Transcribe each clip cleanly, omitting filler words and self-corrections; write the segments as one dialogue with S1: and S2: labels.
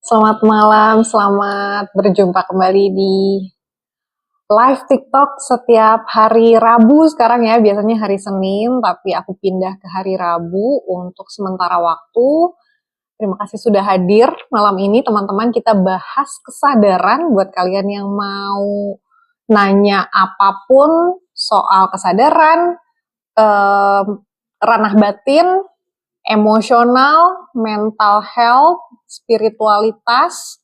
S1: Selamat malam, selamat berjumpa kembali di live TikTok setiap hari Rabu sekarang ya, biasanya hari Senin, tapi aku pindah ke hari Rabu untuk sementara waktu. Terima kasih sudah hadir malam ini teman-teman, kita bahas kesadaran buat kalian yang mau nanya apapun soal kesadaran, ranah batin, emosional, mental health, spiritualitas,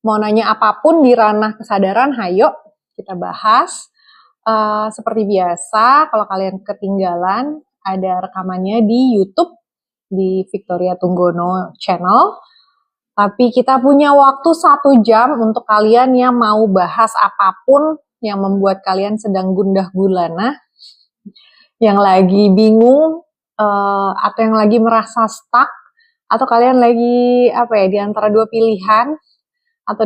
S1: mau nanya apapun di ranah kesadaran, hayo kita bahas. Seperti biasa, kalau kalian ketinggalan, ada rekamannya di YouTube, di Victoria Tunggono Channel. Tapi kita punya waktu 1 jam untuk kalian yang mau bahas apapun yang membuat kalian sedang gundah gulana, yang lagi bingung, atau yang lagi merasa stuck, atau kalian lagi di antara 2 pilihan, atau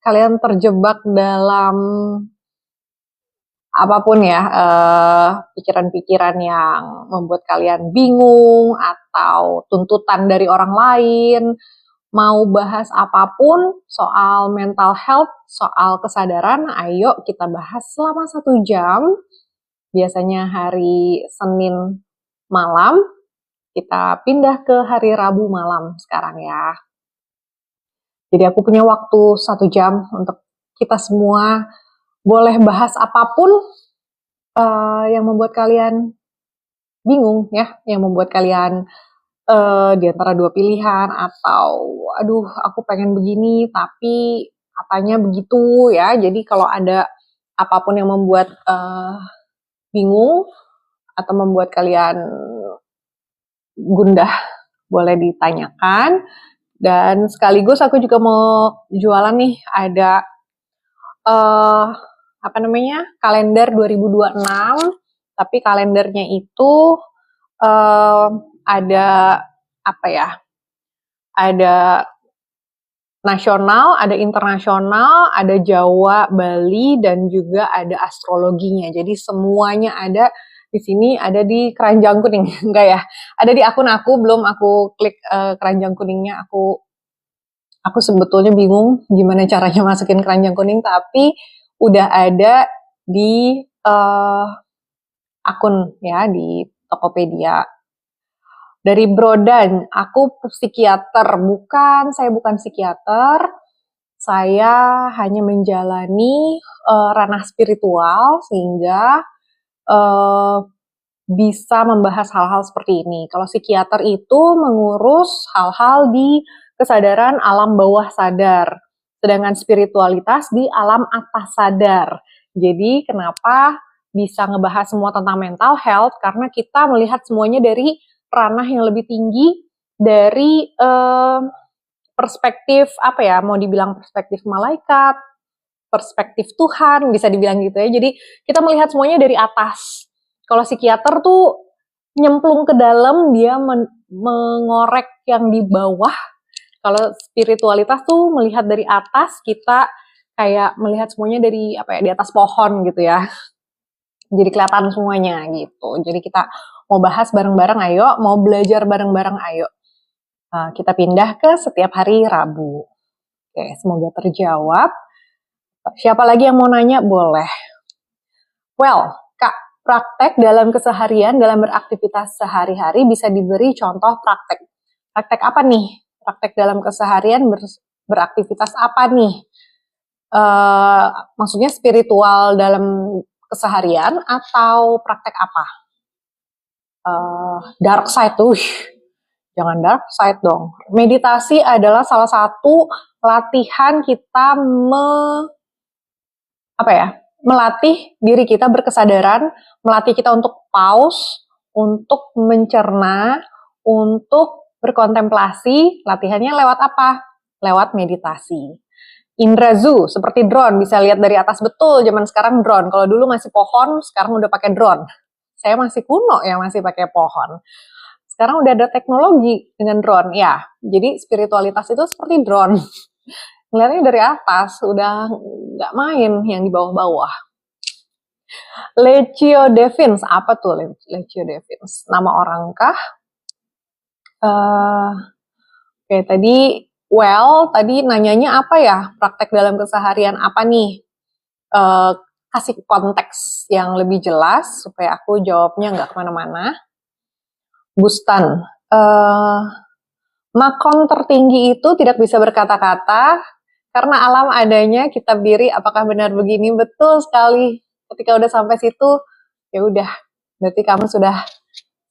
S1: kalian terjebak dalam apapun ya, pikiran-pikiran yang membuat kalian bingung atau tuntutan dari orang lain, mau bahas apapun soal mental health, soal kesadaran, ayo kita bahas selama 1 jam. Biasanya hari Senin malam, kita pindah ke hari Rabu malam sekarang ya. Jadi aku punya waktu 1 jam untuk kita semua boleh bahas apapun yang membuat kalian bingung ya, yang membuat kalian di antara 2 pilihan, atau aduh aku pengen begini tapi katanya begitu ya. Jadi kalau ada apapun yang membuat bingung atau membuat kalian gundah, boleh ditanyakan. Dan sekaligus aku juga mau jualan nih, ada kalender 2026, tapi kalendernya itu ada ada nasional, ada internasional, ada Jawa, Bali, dan juga ada astrologinya. Jadi semuanya ada di sini, ada di keranjang kuning. Enggak ya, ada di akun aku, belum aku klik keranjang kuningnya. Aku sebetulnya bingung gimana caranya masukin keranjang kuning, tapi udah ada di akun ya, di Tokopedia. Dari Brodan, aku psikiater, saya bukan psikiater, saya hanya menjalani ranah spiritual sehingga bisa membahas hal-hal seperti ini. Kalau psikiater itu mengurus hal-hal di kesadaran alam bawah sadar, sedangkan spiritualitas di alam atas sadar. Jadi kenapa bisa ngebahas semua tentang mental health? Karena kita melihat semuanya dari ranah yang lebih tinggi, dari perspektif mau dibilang perspektif malaikat, perspektif Tuhan, bisa dibilang gitu ya. Jadi kita melihat semuanya dari atas. Kalau psikiater tuh nyemplung ke dalam, dia mengorek yang di bawah. Kalau spiritualitas tuh melihat dari atas, kita kayak melihat semuanya dari di atas pohon gitu ya. Jadi kelihatan semuanya gitu. Jadi kita mau bahas bareng-bareng, ayo. Mau belajar bareng-bareng, ayo. Kita pindah ke setiap hari Rabu. Oke, semoga terjawab. Siapa lagi yang mau nanya? Boleh. Well, Kak, praktek dalam keseharian, dalam beraktivitas sehari-hari bisa diberi contoh praktek. Praktek apa nih? Praktek dalam keseharian beraktivitas apa nih? Maksudnya spiritual dalam keseharian atau praktek apa? Dark side tuh, jangan dark side dong. Meditasi adalah salah satu latihan kita melatih diri kita berkesadaran, melatih kita untuk pause, untuk mencerna, untuk berkontemplasi. Latihannya lewat apa? Lewat meditasi. Indra Zoo, seperti drone, bisa lihat dari atas, betul. Zaman sekarang drone, kalau dulu masih pohon, sekarang udah pakai drone. Saya masih kuno ya, masih pakai pohon. Sekarang udah ada teknologi dengan drone, ya. Jadi spiritualitas itu seperti drone. Ngeliatnya dari atas, udah nggak main yang di bawah-bawah. Leccio Devins, apa tuh Leccio Devins? Nama orang kah? Oke, tadi Well, tadi nanyanya apa ya? Praktek dalam keseharian apa nih? Eh, Kasih konteks yang lebih jelas supaya aku jawabnya nggak kemana-mana. Bustan. Eh, Makon tertinggi itu tidak bisa berkata-kata karena alam adanya kitab diri. Apakah benar begini? Betul sekali. Ketika udah sampai situ, ya udah, berarti kamu sudah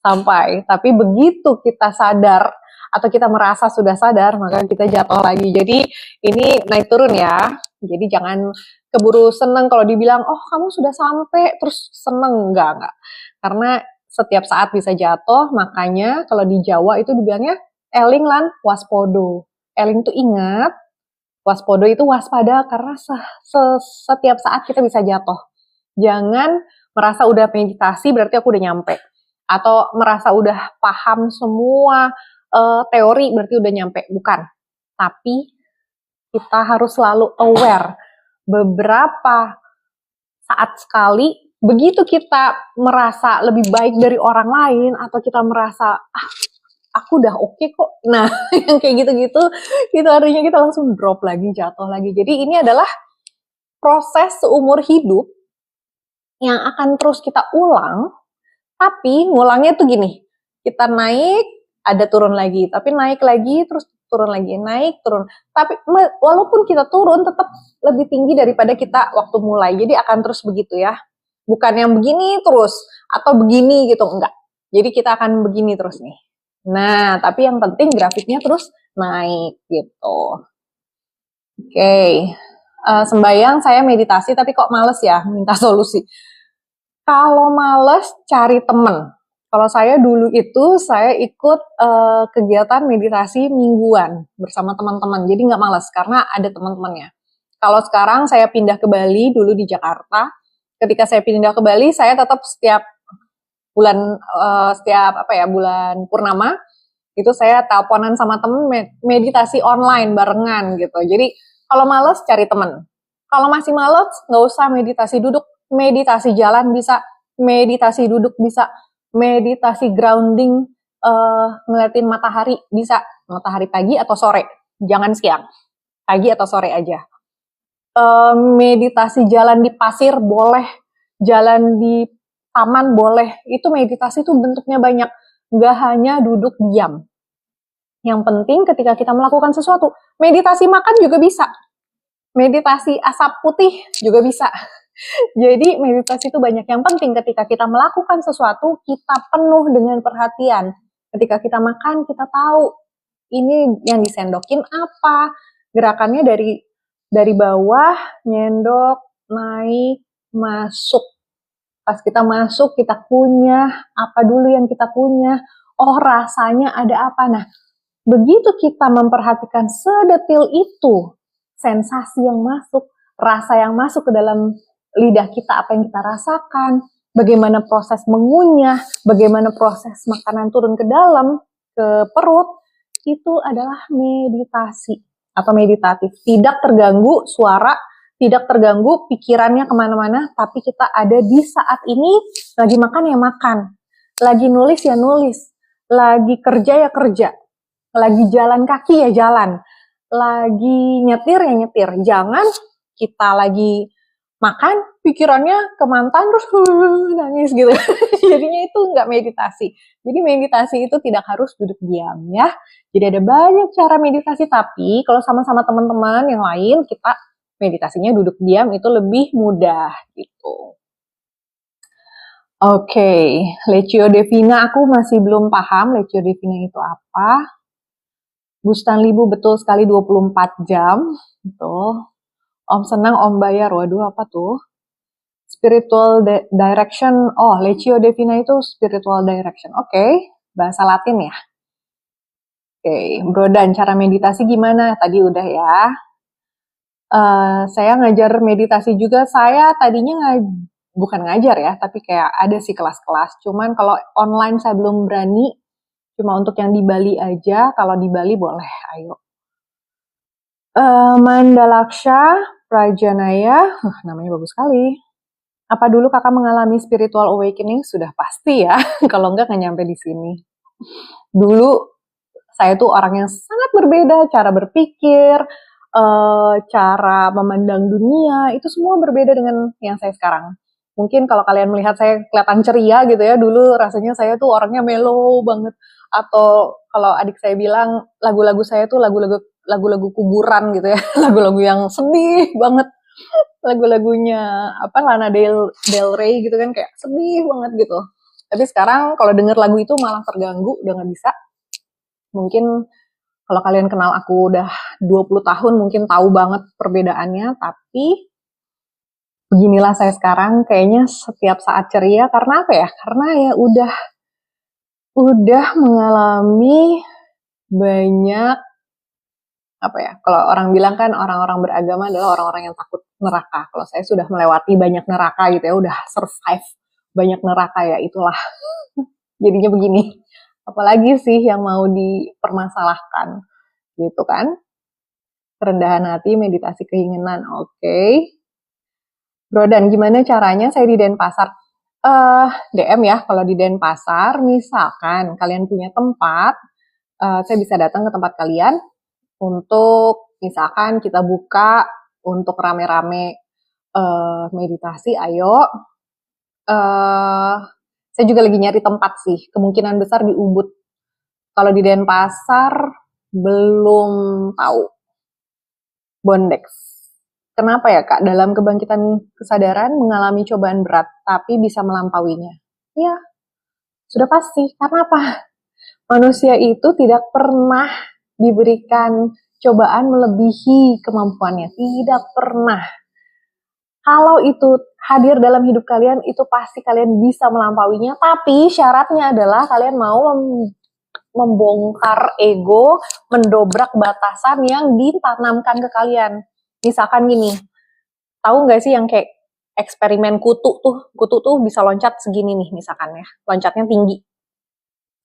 S1: sampai. Tapi begitu kita sadar atau kita merasa sudah sadar, maka kita jatuh lagi. Jadi ini naik turun ya. Jadi jangan keburu seneng kalau dibilang, oh kamu sudah sampai, terus seneng. Enggak. Karena setiap saat bisa jatuh, makanya kalau di Jawa itu dibilangnya eling lan waspodo. Eling itu ingat, waspodo itu waspada karena setiap saat kita bisa jatuh. Jangan merasa udah meditasi berarti aku udah nyampe. Atau merasa udah paham semua teori berarti udah nyampe. Bukan. Tapi kita harus selalu aware. Beberapa saat sekali, begitu kita merasa lebih baik dari orang lain, atau kita merasa, aku udah oke kok. Nah, yang kayak gitu-gitu, itu artinya kita langsung drop lagi, jatuh lagi. Jadi ini adalah proses seumur hidup yang akan terus kita ulang, tapi ngulangnya tuh gini, kita naik, ada turun lagi, tapi naik lagi, terus turun lagi, naik, turun. Tapi walaupun kita turun, tetap lebih tinggi daripada kita waktu mulai. Jadi akan terus begitu ya. Bukan yang begini terus, atau begini gitu, enggak. Jadi kita akan begini terus nih. Nah, tapi yang penting grafiknya terus naik gitu. Oke. Sembayang saya meditasi, tapi kok males ya minta solusi. Kalau males, cari temen. Kalau saya dulu itu, saya ikut kegiatan meditasi mingguan bersama teman-teman. Jadi nggak males, karena ada teman-temannya. Kalau sekarang saya pindah ke Bali, dulu di Jakarta. Ketika saya pindah ke Bali, saya tetap setiap bulan, bulan purnama, itu saya teleponan sama temen meditasi online barengan gitu. Jadi kalau males, cari temen. Kalau masih males, nggak usah meditasi duduk, meditasi jalan bisa, meditasi duduk bisa, meditasi grounding, ngeliatin matahari bisa, matahari pagi atau sore, jangan siang, pagi atau sore aja. Meditasi jalan di pasir boleh, jalan di taman boleh, itu meditasi tuh bentuknya banyak, nggak hanya duduk diam. Yang penting ketika kita melakukan sesuatu, meditasi makan juga bisa, meditasi asap putih juga bisa. Jadi meditasi itu banyak. Yang penting ketika kita melakukan sesuatu, kita penuh dengan perhatian. Ketika kita makan, kita tahu ini yang disendokin apa, gerakannya dari bawah, nyendok, naik, masuk. Pas kita masuk, kita kunyah, apa dulu yang kita kunyah, oh rasanya ada apa. Nah, begitu kita memperhatikan sedetil itu, sensasi yang masuk, rasa yang masuk ke dalam lidah kita, apa yang kita rasakan, bagaimana proses mengunyah, bagaimana proses makanan turun ke dalam, ke perut, itu adalah meditasi atau meditatif. Tidak terganggu suara, tidak terganggu pikirannya kemana-mana, tapi kita ada di saat ini, lagi makan ya makan, lagi nulis ya nulis, lagi kerja ya kerja, lagi jalan kaki ya jalan, lagi nyetir ya nyetir. Jangan kita lagi makan, pikirannya ke mantan terus nangis gitu. Jadinya itu nggak meditasi. Jadi meditasi itu tidak harus duduk diam ya. Jadi ada banyak cara meditasi, tapi kalau sama-sama teman-teman yang lain, kita meditasinya duduk diam itu lebih mudah gitu. Oke, Lectio Divina aku masih belum paham Lectio Divina itu apa. Bustan Libu betul sekali 24 jam. Betul. Om senang, Om bayar. Waduh, apa tuh? Spiritual direction. Oh, Lectio Divina itu spiritual direction. Oke. Bahasa Latin ya. Oke, Bro Dan, cara meditasi gimana? Tadi udah ya. Saya ngajar meditasi juga. Saya tadinya bukan ngajar ya, tapi kayak ada sih kelas-kelas. Cuman kalau online saya belum berani. Cuma untuk yang di Bali aja. Kalau di Bali boleh, ayo. Mandalaksha Prajanaya, namanya bagus sekali. Apa dulu kakak mengalami spiritual awakening? Sudah pasti ya, kalau enggak nyampe di sini. Dulu Saya tuh orang yang sangat berbeda, cara berpikir, cara memandang dunia, itu semua berbeda dengan yang saya sekarang. Mungkin kalau kalian melihat saya kelihatan ceria gitu ya, dulu rasanya saya tuh orangnya mellow banget. Atau kalau adik saya bilang lagu-lagu saya tuh lagu-lagu kuburan gitu ya, lagu-lagu yang sedih banget. Lagu-lagunya apa Lana Del Rey gitu kan kayak sedih banget gitu. Tapi sekarang kalau denger lagu itu malah terganggu, udah nggak bisa. Mungkin kalau kalian kenal aku udah 20 tahun mungkin tahu banget perbedaannya, tapi beginilah saya sekarang kayaknya setiap saat ceria karena apa ya? Karena ya udah mengalami banyak apa ya? Kalau orang bilang kan orang-orang beragama adalah orang-orang yang takut neraka. Kalau saya sudah melewati banyak neraka gitu ya, udah survive banyak neraka ya itulah jadinya begini. Apalagi sih yang mau dipermasalahkan gitu kan? Kerendahan hati, meditasi keinginan. Oke. Bro, dan gimana caranya saya di Denpasar? DM ya, kalau di Denpasar, misalkan kalian punya tempat, saya bisa datang ke tempat kalian untuk misalkan kita buka untuk rame-rame meditasi, ayo. Saya juga lagi nyari tempat sih, kemungkinan besar di Ubud. Kalau di Denpasar, belum tahu. Bondex. Kenapa ya Kak? Dalam kebangkitan kesadaran mengalami cobaan berat, tapi bisa melampauinya. Ya, sudah pasti. Karena apa? Manusia itu tidak pernah diberikan cobaan melebihi kemampuannya. Tidak pernah. Kalau itu hadir dalam hidup kalian, itu pasti kalian bisa melampauinya. Tapi syaratnya adalah kalian mau membongkar ego, mendobrak batasan yang ditanamkan ke kalian. Misalkan gini, tahu nggak sih yang kayak eksperimen kutu tuh bisa loncat segini nih misalkan ya, loncatnya tinggi.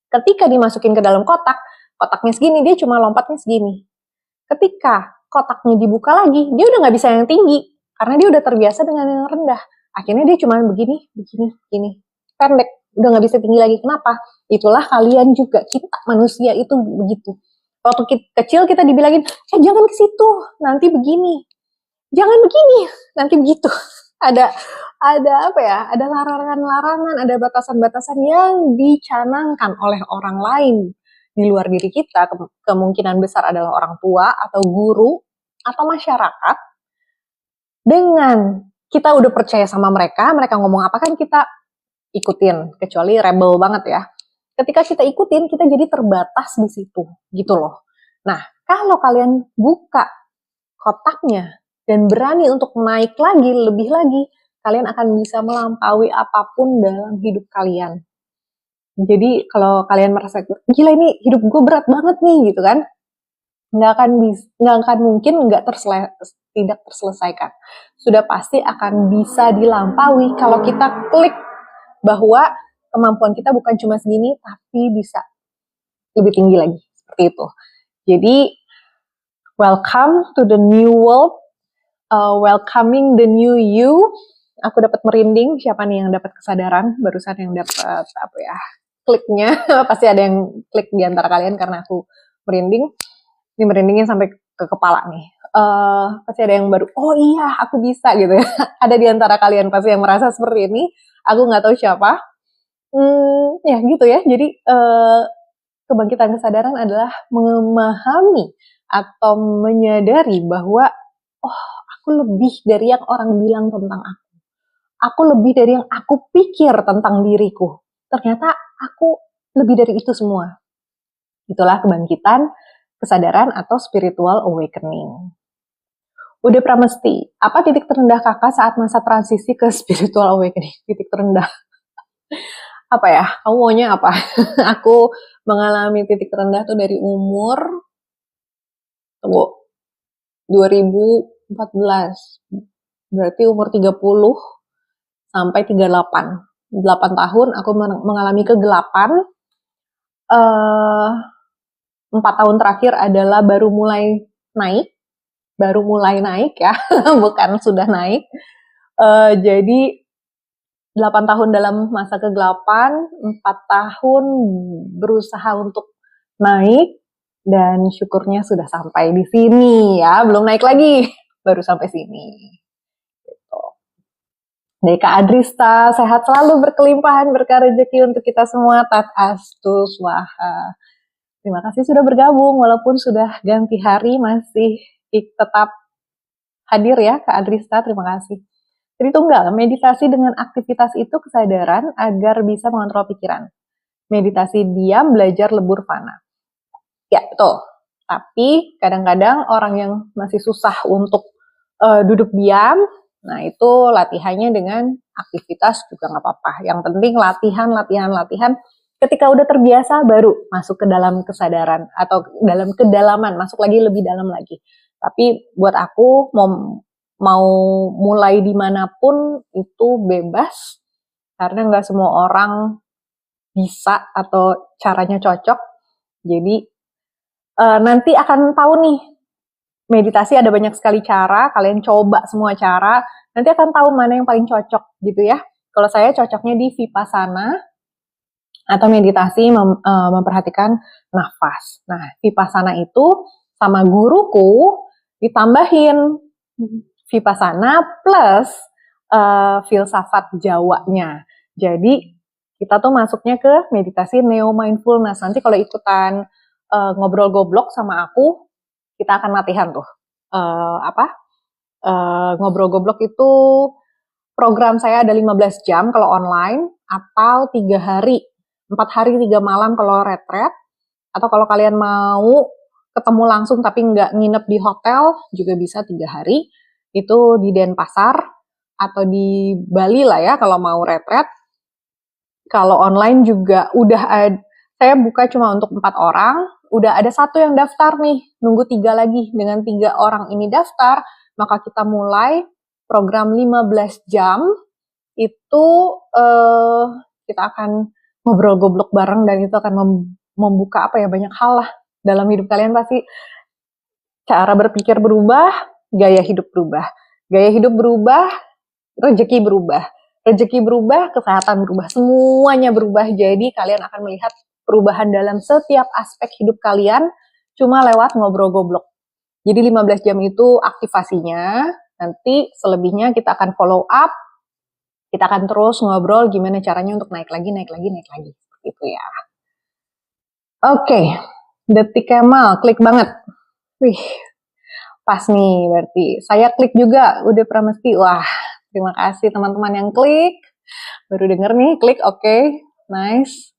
S1: Ketika dimasukin ke dalam kotak, kotaknya segini, dia cuma lompatnya segini. Ketika kotaknya dibuka lagi, dia udah nggak bisa yang tinggi, karena dia udah terbiasa dengan yang rendah. Akhirnya dia cuma begini, pendek, udah nggak bisa tinggi lagi. Kenapa? Itulah kalian juga, kita manusia itu begitu. Waktu kecil kita dibilangin, jangan ke situ, nanti begini. Jangan begini, nanti begitu. Ada apa ya? Ada larangan-larangan, ada batasan-batasan yang dicanangkan oleh orang lain di luar diri kita. Kemungkinan besar adalah orang tua atau guru atau masyarakat. Dengan kita udah percaya sama mereka ngomong apa kan kita ikutin, kecuali rebel banget ya. Ketika kita ikutin, kita jadi terbatas di situ, gitu loh. Nah, kalau kalian buka kotaknya dan berani untuk naik lagi, lebih lagi, kalian akan bisa melampaui apapun dalam hidup kalian. Jadi kalau kalian merasa, gila ini hidup gue berat banget nih, gitu kan, nggak akan mungkin tidak terselesaikan. Sudah pasti akan bisa dilampaui kalau kita klik bahwa kemampuan kita bukan cuma segini, tapi bisa lebih tinggi lagi, seperti itu. Jadi, welcome to the new world. Welcoming the new you. Aku dapat merinding. Siapa nih yang dapat kesadaran? Barusan yang dapat apa ya? Kliknya. Pasti ada yang klik di antara kalian karena aku merinding. Ini merindingnya sampai ke kepala nih. Pasti ada yang baru. Oh iya, aku bisa gitu ya. Ada di antara kalian pasti yang merasa seperti ini. Aku nggak tahu siapa. Ya gitu ya. Jadi kebangkitan kesadaran adalah memahami atau menyadari bahwa aku lebih dari yang orang bilang tentang aku. Aku lebih dari yang aku pikir tentang diriku. Ternyata aku lebih dari itu semua. Itulah kebangkitan kesadaran atau spiritual awakening. Udah Pramesti, apa titik terendah kakak saat masa transisi ke spiritual awakening? Titik terendah. Apa ya? Kamu maunya apa? Aku mengalami titik terendah tuh dari umur 2014. Berarti umur 30 sampai 38. 8 tahun aku mengalami kegelapan. 4 tahun terakhir adalah baru mulai naik ya, bukan sudah naik. Jadi 8 tahun dalam masa kegelapan, 4 tahun berusaha untuk naik, Dan syukurnya sudah sampai di sini ya, belum naik lagi, baru sampai sini. Gitu. Dari Kak Adrista, sehat selalu, berkelimpahan, berkah rezeki untuk kita semua. Tat astu swaha. Terima kasih sudah bergabung, walaupun sudah ganti hari masih tetap hadir ya Kak Adrista, terima kasih. Jadi tunggal, meditasi dengan aktivitas itu kesadaran agar bisa mengontrol pikiran. Meditasi diam, belajar lebur fana. Ya, betul. Tapi kadang-kadang orang yang masih susah untuk duduk diam, nah itu latihannya dengan aktivitas juga nggak apa-apa. Yang penting latihan. Ketika udah terbiasa, baru masuk ke dalam kesadaran atau dalam kedalaman, masuk lagi lebih dalam lagi. Tapi buat aku mau mulai dimanapun itu bebas, karena nggak semua orang bisa atau caranya cocok. Jadi nanti akan tahu nih, meditasi ada banyak sekali cara, kalian coba semua cara, nanti akan tahu mana yang paling cocok gitu ya. Kalau saya cocoknya di Vipassana atau meditasi memperhatikan nafas. Nah, Vipassana itu sama guruku ditambahin Vipassana plus filsafat Jawanya. Jadi kita tuh masuknya ke meditasi neo mindfulness. Nanti kalau ikutan ngobrol goblok sama aku, kita akan latihan tuh ngobrol goblok itu program saya ada 15 jam kalau online, atau 3 hari 4 hari 3 malam kalau retret, atau kalau kalian mau ketemu langsung tapi nggak nginep di hotel juga bisa 3 hari, itu di Denpasar atau di Bali lah ya kalau mau retret. Kalau online juga udah saya buka cuma untuk 4 orang, udah ada 1 yang daftar nih, nunggu 3 lagi. Dengan 3 orang ini daftar, maka kita mulai program 15 jam, itu kita akan ngobrol goblok bareng, dan itu akan membuka banyak hal lah dalam hidup kalian. Pasti cara berpikir berubah, gaya hidup berubah. Gaya hidup berubah, rezeki berubah. Rezeki berubah, kesehatan berubah, semuanya berubah. Jadi kalian akan melihat perubahan dalam setiap aspek hidup kalian cuma lewat ngobrol goblok. Jadi 15 jam itu aktivasinya, nanti selebihnya kita akan follow up, kita akan terus ngobrol gimana caranya untuk naik lagi. Gitu ya. Oke, Detik Kemal, klik banget. Wih, pas nih berarti. Saya klik juga, udah Pramesti. Wah, terima kasih teman-teman yang klik. Baru denger nih, klik, oke. Nice.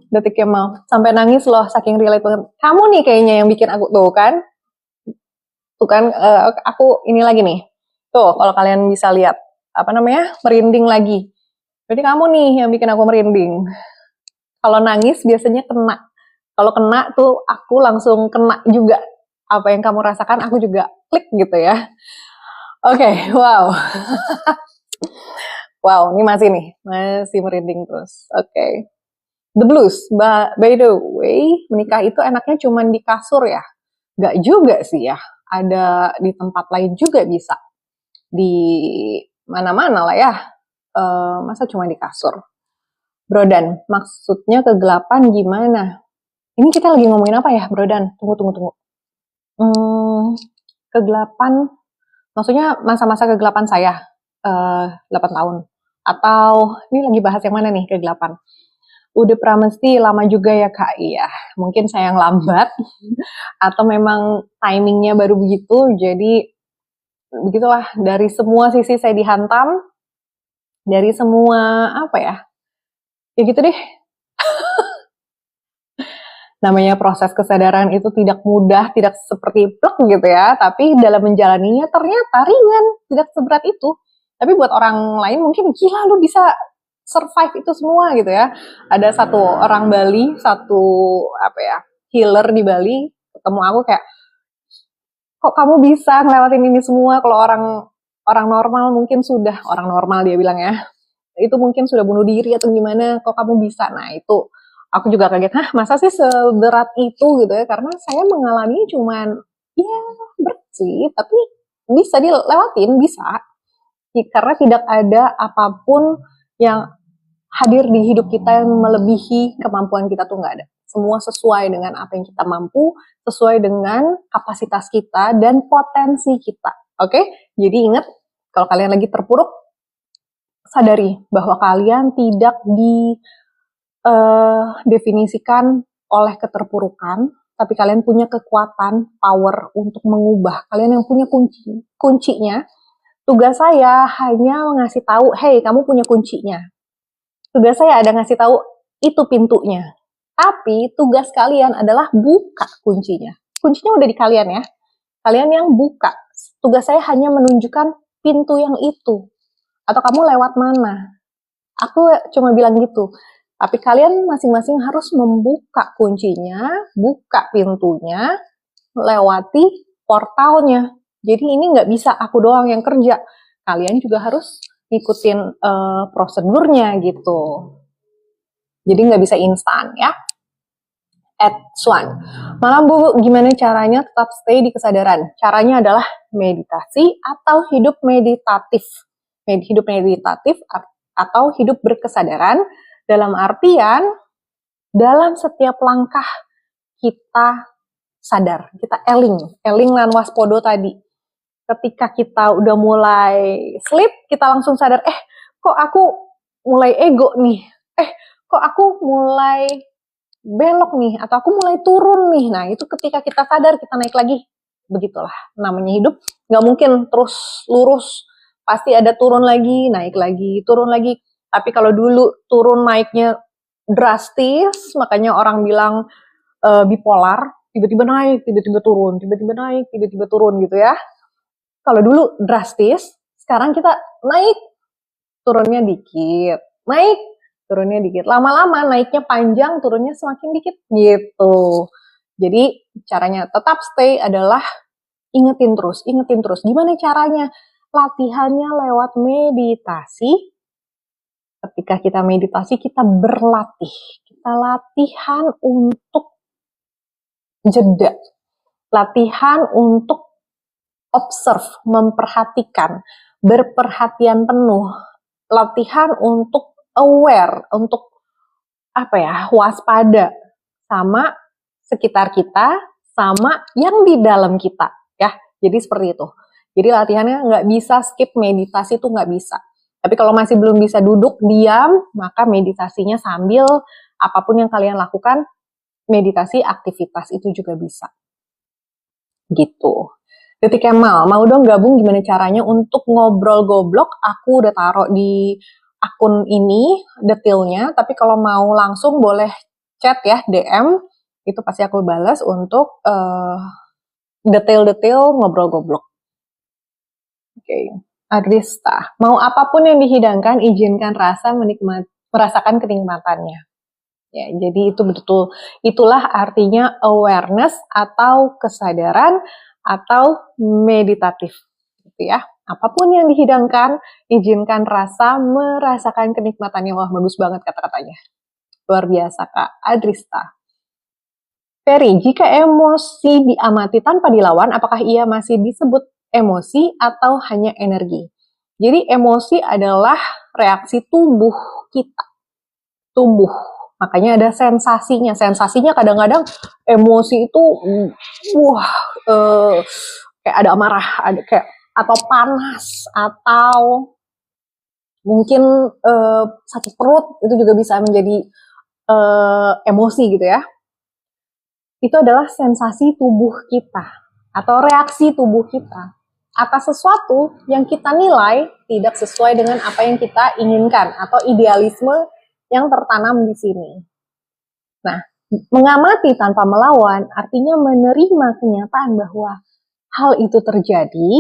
S1: Detik Kemal, sampai nangis loh, saking relate banget. Kamu nih kayaknya yang bikin aku, tuh kan, aku ini lagi nih. Tuh, kalau kalian bisa lihat, merinding lagi. Berarti kamu nih yang bikin aku merinding. Kalau nangis biasanya kena. Kalau kena tuh aku langsung kena juga. Apa yang kamu rasakan, aku juga klik gitu ya. Oke, wow. Wow, ini masih merinding terus. Oke. The blues, by the way, menikah itu enaknya cuma di kasur ya? Gak juga sih ya. Ada di tempat lain juga bisa. Di mana-mana lah ya. Masa cuma di kasur? Brodan, maksudnya kegelapan gimana? Ini kita lagi ngomongin apa ya, Brodan? Tunggu. Kegelapan, maksudnya masa-masa kegelapan saya, 8 tahun. Atau, ini lagi bahas yang mana nih, kegelapan? Udah Pramesti lama juga ya Kak, iya. Mungkin saya yang lambat, atau memang timingnya baru begitu, jadi begitulah, dari semua sisi saya dihantam, dari semua, ya gitu deh. Namanya proses kesadaran itu tidak mudah, tidak seperti plek gitu ya, tapi dalam menjalaninya ternyata ringan, tidak seberat itu. Tapi buat orang lain mungkin, gila lu bisa survive itu semua gitu ya. Ada satu orang Bali, healer di Bali, ketemu aku kayak, kok kamu bisa ngelewatin ini semua? Kalau orang normal mungkin sudah, orang normal dia bilang ya, itu mungkin sudah bunuh diri atau gimana, kok kamu bisa? Nah itu, aku juga kaget, masa sih seberat itu gitu ya, karena saya mengalami cuman, ya berat sih, tapi bisa dilewatin, bisa. Karena tidak ada apapun yang hadir di hidup kita yang melebihi kemampuan kita tuh, nggak ada. semua sesuai dengan apa yang kita mampu, sesuai dengan kapasitas kita dan potensi kita. Oke? Jadi ingat, kalau kalian lagi terpuruk, sadari bahwa kalian tidak definisikan oleh keterpurukan, tapi kalian punya kekuatan, power untuk mengubah. Kalian yang punya kuncinya. Tugas saya hanya ngasih tahu, hey, kamu punya kuncinya. Tugas saya ada ngasih tahu, itu pintunya. Tapi tugas kalian adalah buka kuncinya. Kuncinya udah di kalian ya. Kalian yang buka. Tugas saya hanya menunjukkan pintu yang itu. Atau kamu lewat mana. Aku cuma bilang gitu. Tapi kalian masing-masing harus membuka kuncinya, buka pintunya, lewati portalnya. Jadi ini nggak bisa aku doang yang kerja. Kalian juga harus ikutin prosedurnya gitu. Jadi nggak bisa instan ya. Swan. Malam Bu, gimana caranya tetap stay di kesadaran? Caranya adalah meditasi atau hidup meditatif. Hidup meditatif atau hidup berkesadaran dalam artian dalam setiap langkah kita sadar, kita eling lan waspodo tadi. Ketika kita udah mulai sleep, kita langsung sadar, kok aku mulai ego nih, kok aku mulai belok nih, atau aku mulai turun nih. Nah, itu ketika kita sadar, kita naik lagi. Begitulah namanya hidup. Nggak mungkin terus lurus. Pasti ada turun lagi, naik lagi, turun lagi. Tapi kalau dulu turun naiknya drastis, makanya orang bilang bipolar, tiba-tiba naik, tiba-tiba turun, tiba-tiba naik, tiba-tiba turun gitu ya. Kalau dulu drastis, sekarang kita naik, turunnya dikit, naik, turunnya dikit. Lama-lama naiknya panjang, turunnya semakin dikit gitu. Jadi caranya tetap stay adalah ingetin terus. Gimana caranya? Latihannya lewat meditasi. Ketika kita meditasi, kita berlatih. Kita latihan untuk jeda. Latihan untuk observe, memperhatikan, berperhatian penuh, latihan untuk aware, untuk waspada sama sekitar kita, sama yang di dalam kita, ya. Jadi seperti itu. Jadi latihannya nggak bisa skip meditasi itu nggak bisa. Tapi kalau masih belum bisa duduk diam, maka meditasinya sambil apapun yang kalian lakukan, meditasi aktivitas itu juga bisa. Gitu. Detik Kemal, mau dong gabung gimana caranya untuk ngobrol goblok? Aku udah taruh di akun ini detailnya, tapi kalau mau langsung boleh chat ya, DM, itu pasti aku balas untuk detail-detail ngobrol goblok. Oke. Adrista, mau apapun yang dihidangkan, izinkan rasa merasakan kenikmatannya. Ya, jadi itu betul, itulah artinya awareness atau kesadaran atau meditatif, gitu ya. Apapun yang dihidangkan, izinkan rasa merasakan kenikmatannya. Wah, bagus banget kata-katanya. Luar biasa, Kak Adrista. Ferry, jika emosi diamati tanpa dilawan, apakah ia masih disebut emosi atau hanya energi? Jadi emosi adalah reaksi tubuh kita. Tubuh. Makanya ada sensasinya. Sensasinya kadang-kadang emosi itu kayak ada amarah, ada kayak atau panas atau mungkin sakit perut, itu juga bisa menjadi emosi gitu ya. Itu adalah sensasi tubuh kita atau reaksi tubuh kita atas sesuatu yang kita nilai tidak sesuai dengan apa yang kita inginkan atau idealisme yang tertanam di sini. Nah, mengamati tanpa melawan artinya menerima kenyataan bahwa hal itu terjadi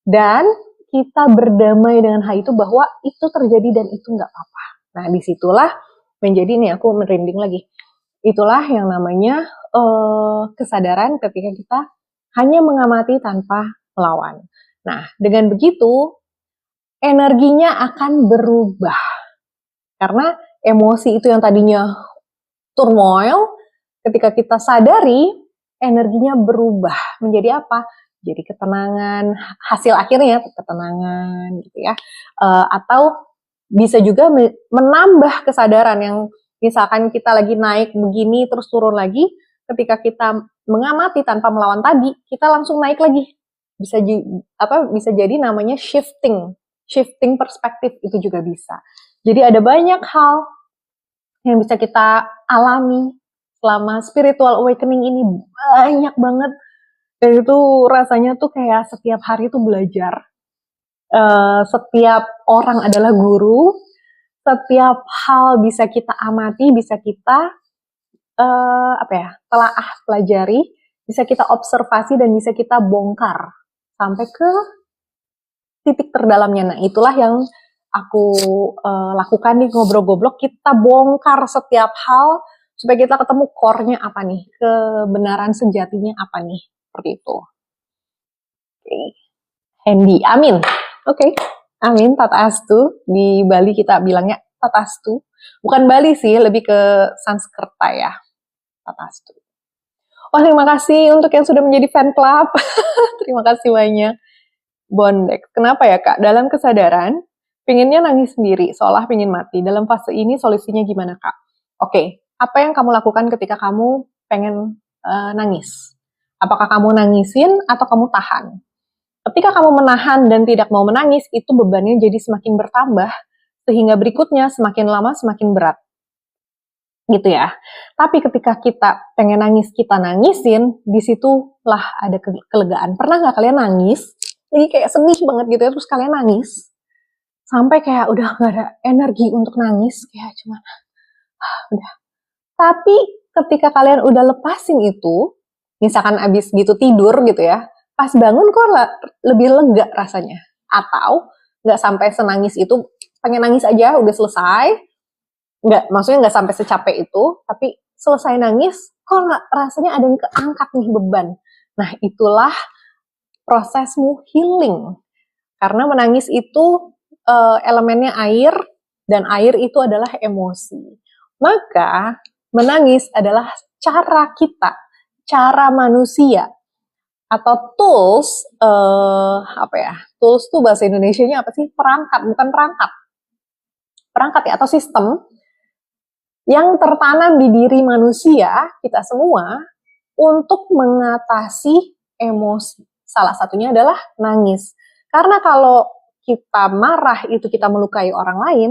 S1: dan kita berdamai dengan hal itu bahwa itu terjadi dan itu nggak apa-apa. Nah, disitulah menjadi, nih aku merinding lagi, itulah yang namanya kesadaran ketika kita hanya mengamati tanpa melawan. Nah, dengan begitu energinya akan berubah. Karena emosi itu yang tadinya turmoil, ketika kita sadari, energinya berubah menjadi apa? Jadi ketenangan, hasil akhirnya ketenangan gitu ya. Atau bisa juga menambah kesadaran yang Misalkan kita lagi naik begini terus turun lagi, ketika kita mengamati tanpa melawan tadi, kita langsung naik lagi. Bisa jadi namanya shifting perspektif itu juga bisa. Jadi ada banyak hal yang bisa kita alami selama spiritual awakening ini, banyak banget. Dan itu rasanya tuh kayak setiap hari tuh belajar. Setiap orang adalah guru, setiap hal bisa kita amati, bisa kita telaah pelajari, bisa kita observasi dan bisa kita bongkar sampai ke titik terdalamnya. Nah, itulah yang aku lakukan di Ngobrol Goblok. Kita bongkar setiap hal supaya kita ketemu core-nya apa nih, kebenaran sejatinya apa nih, seperti itu. Oke. Handy, amin. Oke, amin, Tatastu. Di Bali kita bilangnya Tatastu. Bukan Bali sih, lebih ke Sanskerta ya, Tatastu. Oh, terima kasih untuk yang sudah menjadi fan club. Terima kasih banyak. Bondek, kenapa ya Kak? Dalam kesadaran, pinginnya nangis sendiri, seolah pingin mati. Dalam fase ini solusinya gimana Kak? Oke, apa yang kamu lakukan ketika kamu pengen nangis? Apakah kamu nangisin atau kamu tahan? Ketika kamu menahan dan tidak mau menangis, itu bebannya jadi semakin bertambah, sehingga berikutnya semakin lama semakin berat. Gitu ya. Tapi ketika kita pengen nangis, kita nangisin, disitulah ada kelegaan. Pernah nggak kalian nangis? Jadi kayak sedih banget gitu ya, terus kalian nangis. Sampai kayak udah nggak ada energi untuk nangis, kayak cuma udah. Tapi ketika kalian udah lepasin itu, misalkan abis gitu tidur gitu ya, pas bangun kok lebih lega rasanya. Atau nggak sampai senangis itu, pengen nangis aja udah selesai, maksudnya nggak sampai secapek itu, tapi selesai nangis kok rasanya ada yang keangkat nih beban. Nah, itulah prosesmu healing, karena menangis itu elemennya air, dan air itu adalah emosi. Maka menangis adalah cara kita, cara manusia, atau tools, tools tuh bahasa Indonesianya apa sih? Perangkat, bukan perangkat ya, atau sistem yang tertanam di diri manusia, kita semua, untuk mengatasi emosi. Salah satunya adalah nangis. Karena kalau kita marah itu kita melukai orang lain,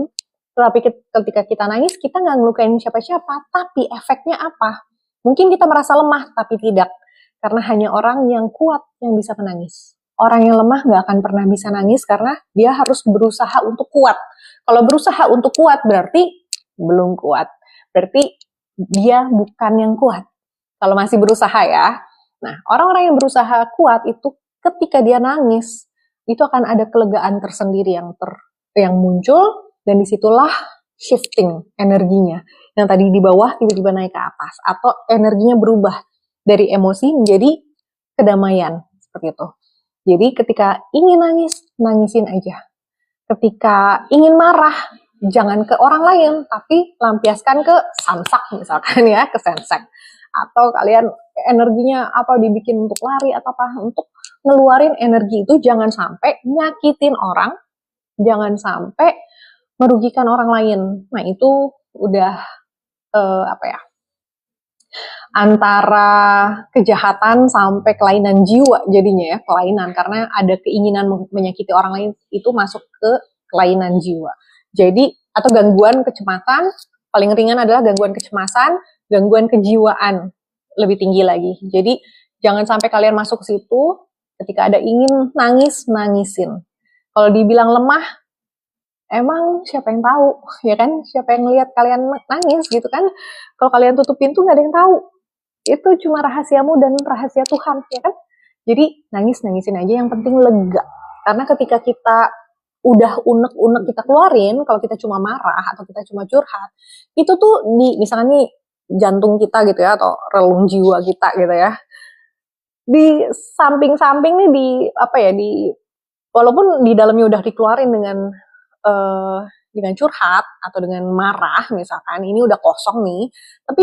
S1: tapi ketika kita nangis kita nggak ngelukain siapa-siapa, tapi efeknya apa? Mungkin kita merasa lemah, tapi tidak. Karena hanya orang yang kuat yang bisa menangis. Orang yang lemah nggak akan pernah bisa nangis karena dia harus berusaha untuk kuat. Kalau berusaha untuk kuat berarti belum kuat. Berarti dia bukan yang kuat. Kalau masih berusaha ya. Nah, orang-orang yang berusaha kuat itu ketika dia nangis, itu akan ada kelegaan tersendiri yang muncul, dan disitulah shifting energinya. Yang tadi di bawah tiba-tiba naik ke atas, atau energinya berubah dari emosi menjadi kedamaian, seperti itu. Jadi ketika ingin nangis, nangisin aja. Ketika ingin marah, jangan ke orang lain, tapi lampiaskan ke samsak misalkan ya, ke sensek. Atau kalian energinya apa dibikin untuk lari atau apa, untuk ngeluarin energi itu jangan sampai nyakitin orang, jangan sampai merugikan orang lain. Nah, itu udah antara kejahatan sampai kelainan jiwa jadinya ya, kelainan, karena ada keinginan menyakiti orang lain, itu masuk ke kelainan jiwa. Jadi, atau gangguan kecemasan, paling ringan adalah gangguan kecemasan, gangguan kejiwaan lebih tinggi lagi. Jadi, jangan sampai kalian masuk ke situ. Ketika ada ingin nangis, nangisin. Kalau dibilang lemah, emang siapa yang tahu, ya kan? Siapa yang lihat kalian nangis gitu kan? Kalau kalian tutup pintu, nggak ada yang tahu. Itu cuma rahasiamu dan rahasia Tuhan, ya kan? Jadi nangisin aja, yang penting lega. Karena ketika kita udah unek-unek kita keluarin, kalau kita cuma marah atau kita cuma curhat, itu tuh misalnya nih jantung kita gitu ya, atau relung jiwa kita gitu ya, di samping-samping nih walaupun di dalamnya udah dikeluarin dengan curhat atau dengan marah misalkan, ini udah kosong nih, tapi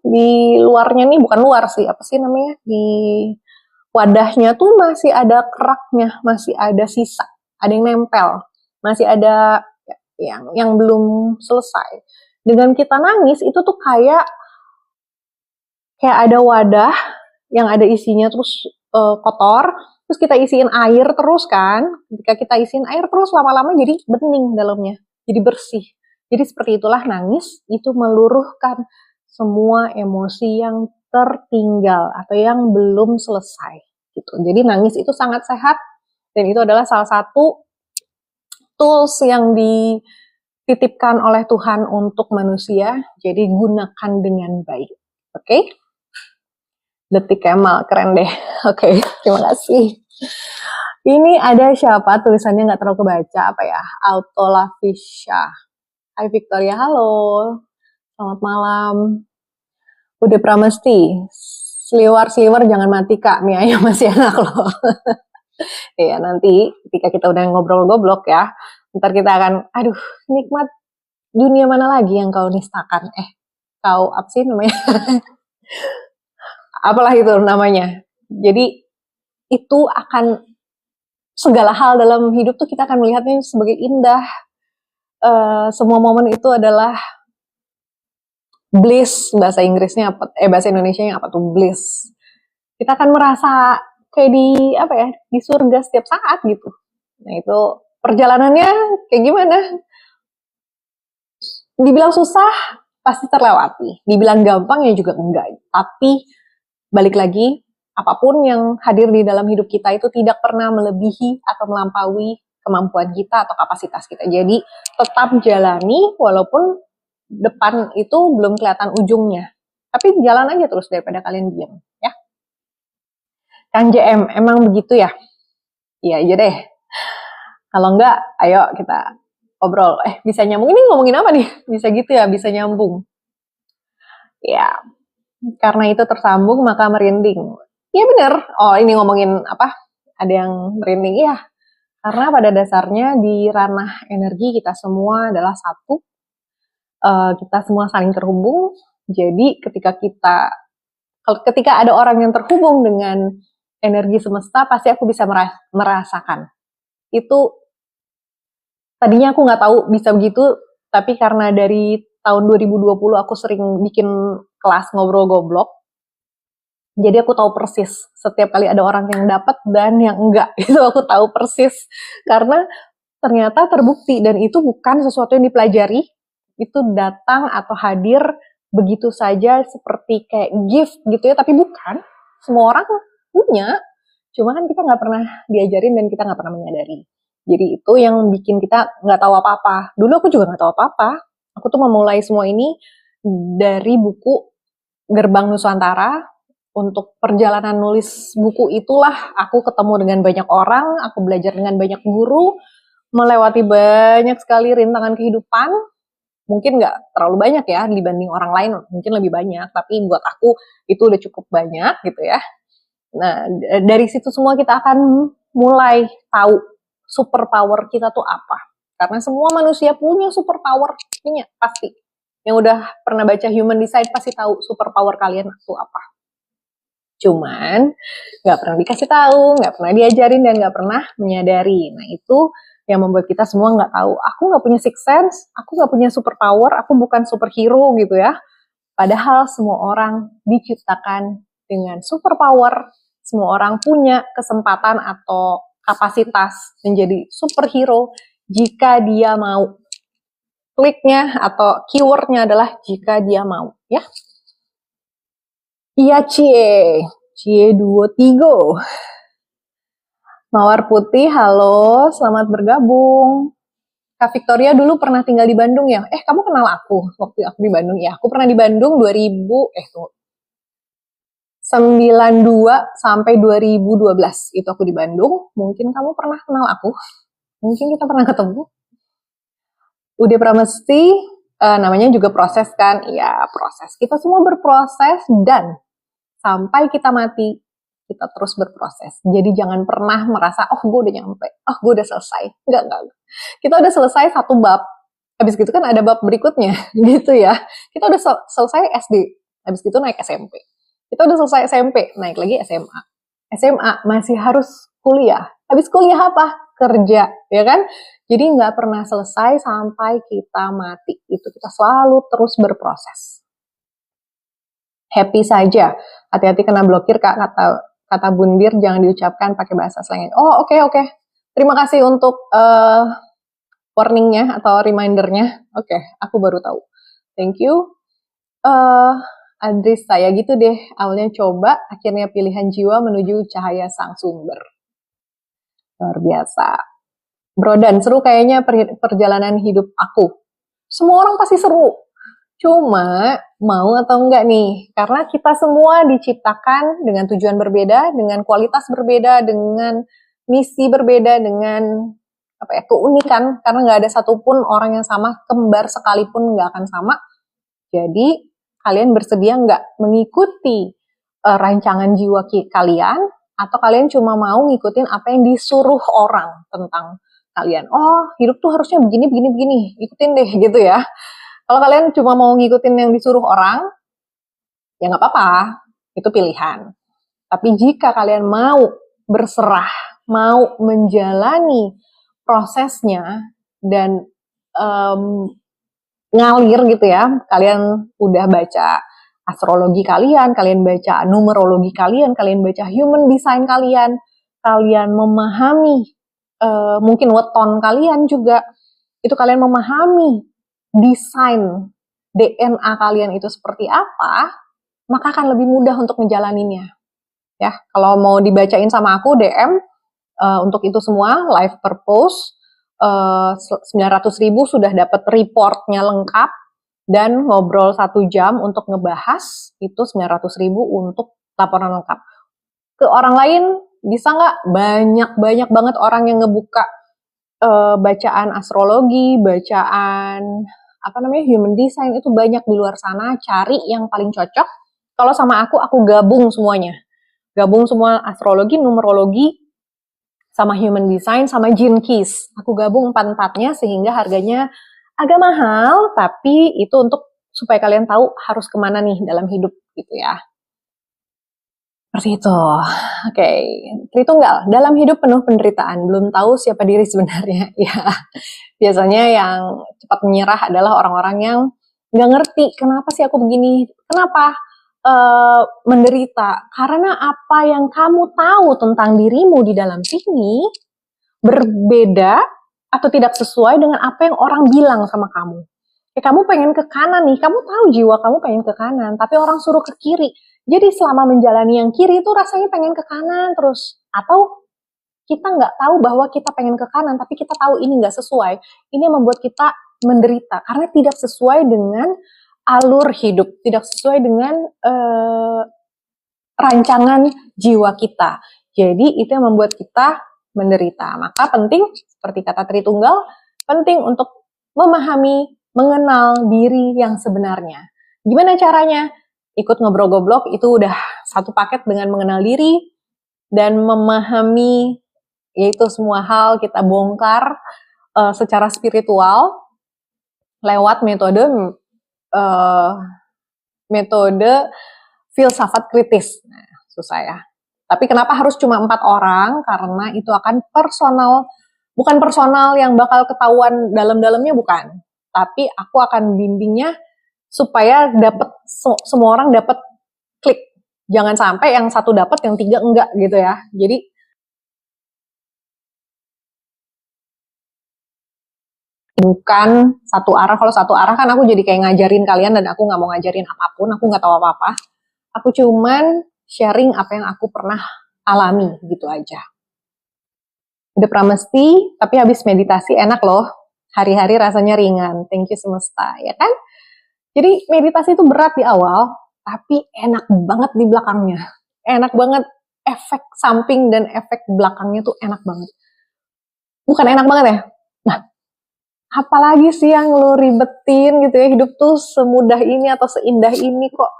S1: di luarnya nih, bukan luar sih, di wadahnya tuh masih ada keraknya, masih ada sisa, ada yang nempel, masih ada yang belum selesai. Dengan kita nangis itu tuh kayak ada wadah yang ada isinya terus kotor, terus kita isiin air terus kan. Ketika kita isiin air terus lama-lama jadi bening dalamnya, jadi bersih. Jadi seperti itulah nangis, itu meluruhkan semua emosi yang tertinggal atau yang belum selesai gitu. Jadi nangis itu sangat sehat dan itu adalah salah satu tools yang dititipkan oleh Tuhan untuk manusia. Jadi gunakan dengan baik. Oke? Detik Kemal, keren deh. Oke, terima kasih. Ini ada siapa? Tulisannya nggak terlalu kebaca. Apa ya? Autolavisha. Hai Victoria, halo. Selamat malam. Udah Pramesti. Sliwar-sliwar jangan mati kak, mie ayam masih enak loh. Ya nanti ketika kita udah ngobrol goblok ya, ntar kita akan, aduh nikmat dunia mana lagi yang kau nistakan? Kau apa sih namanya? Apalah itu namanya. Jadi itu akan segala hal dalam hidup tuh kita akan melihatnya sebagai indah. Semua momen itu adalah bliss, bahasa Inggrisnya apa? Bahasa Indonesianya apa tuh bliss? Kita akan merasa kayak di surga setiap saat gitu. Nah itu perjalanannya kayak gimana? Dibilang susah pasti terlewati, dibilang gampang ya juga enggak. Tapi balik lagi, apapun yang hadir di dalam hidup kita itu tidak pernah melebihi atau melampaui kemampuan kita atau kapasitas kita. Jadi tetap jalani walaupun depan itu belum kelihatan ujungnya. Tapi jalan aja terus daripada kalian diam, ya. Kang JM, emang begitu ya? Iya aja deh. Kalau enggak, ayo kita ngobrol. Bisa nyambung. Ini ngomongin apa nih? Bisa gitu ya, bisa nyambung. Ya, karena itu tersambung maka merinding. Iya bener. Oh ini ngomongin apa? Ada yang merinding. Iya. Karena pada dasarnya di ranah energi kita semua adalah satu. Kita semua saling terhubung. Jadi ketika ada orang yang terhubung dengan energi semesta, pasti aku bisa merasakan. Itu tadinya aku nggak tahu bisa begitu, tapi karena dari tahun 2020 aku sering bikin kelas ngobrol goblok. Jadi aku tahu persis setiap kali ada orang yang dapat dan yang enggak. Itu aku tahu persis karena ternyata terbukti dan itu bukan sesuatu yang dipelajari. Itu datang atau hadir begitu saja seperti kayak gift gitu ya, tapi bukan. Semua orang punya, cuma kan kita nggak pernah diajarin dan kita nggak pernah menyadari. Jadi itu yang bikin kita nggak tahu apa-apa. Dulu aku juga nggak tahu apa-apa. Aku tuh memulai semua ini dari buku Gerbang Nusantara. Untuk perjalanan nulis buku itulah aku ketemu dengan banyak orang, aku belajar dengan banyak guru, melewati banyak sekali rintangan kehidupan. Mungkin nggak terlalu banyak ya dibanding orang lain, mungkin lebih banyak, tapi buat aku itu udah cukup banyak gitu ya. Nah, dari situ semua kita akan mulai tahu super power kita tuh apa. Karena semua manusia punya super power, punya pasti. Yang udah pernah baca Human Design pasti tahu super power kalian itu apa. Cuman nggak pernah dikasih tahu, nggak pernah diajarin dan nggak pernah menyadari. Nah itu yang membuat kita semua nggak tahu. Aku nggak punya sixth sense, aku nggak punya super power, aku bukan superhero gitu ya. Padahal semua orang diciptakan dengan super power. Semua orang punya kesempatan atau kapasitas menjadi superhero jika dia mau. Kliknya atau keywordnya adalah jika dia mau, ya. Iya Cie 23. Mawar Putih, halo, selamat bergabung. Kak Victoria dulu pernah tinggal di Bandung ya? Kamu kenal aku waktu aku di Bandung ya? Aku pernah di Bandung 92 sampai 2012 itu aku di Bandung. Mungkin kamu pernah kenal aku. Mungkin kita pernah ketemu. Udah Pramesti, namanya juga proses kan? Iya, proses. Kita semua berproses dan sampai kita mati, kita terus berproses. Jadi jangan pernah merasa, gue udah nyampe, gue udah selesai. Enggak. Kita udah selesai satu bab. Habis gitu kan ada bab berikutnya, gitu ya. Kita udah selesai SD, habis itu naik SMP. Kita udah selesai SMP, naik lagi SMA. SMA masih harus kuliah. Habis kuliah apa? Kerja, ya kan? Jadi nggak pernah selesai sampai kita mati. Itu kita selalu terus berproses. Happy saja. Hati-hati kena blokir, Kak. Kata bundir jangan diucapkan pakai bahasa slang. Oh, oke. Terima kasih untuk warningnya atau remindernya. Oke, aku baru tahu. Thank you. Adris, saya gitu deh. Awalnya coba, akhirnya pilihan jiwa menuju cahaya sang sumber. Luar biasa. Bro Dan, seru kayaknya perjalanan hidup aku. Semua orang pasti seru. Cuma, mau atau enggak nih? Karena kita semua diciptakan dengan tujuan berbeda, dengan kualitas berbeda, dengan misi berbeda, dengan keunikan. Karena nggak ada satupun orang yang sama, kembar sekalipun nggak akan sama. Jadi, kalian bersedia nggak mengikuti rancangan jiwa kalian, atau kalian cuma mau ngikutin apa yang disuruh orang tentang kalian. Oh, hidup tuh harusnya begini, ikutin deh gitu ya. Kalau kalian cuma mau ngikutin yang disuruh orang, ya nggak apa-apa, itu pilihan. Tapi jika kalian mau berserah, mau menjalani prosesnya, dan ngalir gitu ya, kalian udah baca astrologi kalian baca numerologi kalian baca human design kalian memahami mungkin weton kalian juga, itu kalian memahami desain DNA kalian itu seperti apa, maka akan lebih mudah untuk ngejalaninnya. Ya, kalau mau dibacain sama aku DM untuk itu semua life purpose 900.000 sudah dapat reportnya lengkap, dan ngobrol 1 jam untuk ngebahas itu 900.000 untuk laporan lengkap. Ke orang lain bisa nggak? Banyak banget orang yang ngebuka bacaan astrologi, bacaan human design, itu banyak di luar sana. Cari yang paling cocok. Kalau sama aku gabung semuanya. Gabung semua astrologi, numerologi, sama human design, sama gene keys. Aku gabung 4-4-nya sehingga harganya agak mahal, tapi itu untuk supaya kalian tahu harus kemana nih dalam hidup gitu ya. Seperti itu. Oke. Tritunggal, dalam hidup penuh penderitaan, belum tahu siapa diri sebenarnya. Ya, biasanya yang cepat menyerah adalah orang-orang yang nggak ngerti kenapa sih aku begini, kenapa menderita, karena apa yang kamu tahu tentang dirimu di dalam sini berbeda atau tidak sesuai dengan apa yang orang bilang sama kamu. Kamu pengen ke kanan nih, kamu tahu jiwa kamu pengen ke kanan, tapi orang suruh ke kiri. Jadi selama menjalani yang kiri itu rasanya pengen ke kanan terus. Atau kita nggak tahu bahwa kita pengen ke kanan, tapi kita tahu ini nggak sesuai. Ini yang membuat kita menderita, karena tidak sesuai dengan alur hidup, tidak sesuai dengan rancangan jiwa kita. Jadi itu yang membuat kita menderita. Maka penting, seperti kata Tritunggal, penting untuk memahami, mengenal diri yang sebenarnya. Gimana caranya? Ikut Ngobrol Goblok itu udah satu paket dengan mengenal diri dan memahami, yaitu semua hal kita bongkar secara spiritual lewat metode filsafat kritis. Nah, susah ya. Tapi kenapa harus cuma 4 orang? Karena itu akan personal, bukan personal yang bakal ketahuan dalam-dalamnya, bukan. Tapi aku akan bimbingnya supaya dapat semua orang dapat klik. Jangan sampai yang satu dapat, yang 3 enggak gitu ya. Jadi bukan satu arah. Kalau satu arah kan aku jadi kayak ngajarin kalian, dan aku nggak mau ngajarin apapun, aku nggak tahu apa-apa. Aku cuman sharing apa yang aku pernah alami, gitu aja. Udah pernah mesti, tapi habis meditasi enak loh. Hari-hari rasanya ringan. Thank you semesta, ya kan? Jadi meditasi itu berat di awal, tapi enak banget di belakangnya. Enak banget, efek samping dan efek belakangnya tuh enak banget. Bukan enak banget ya? Nah, apalagi sih yang lo ribetin gitu ya, hidup tuh semudah ini atau seindah ini kok.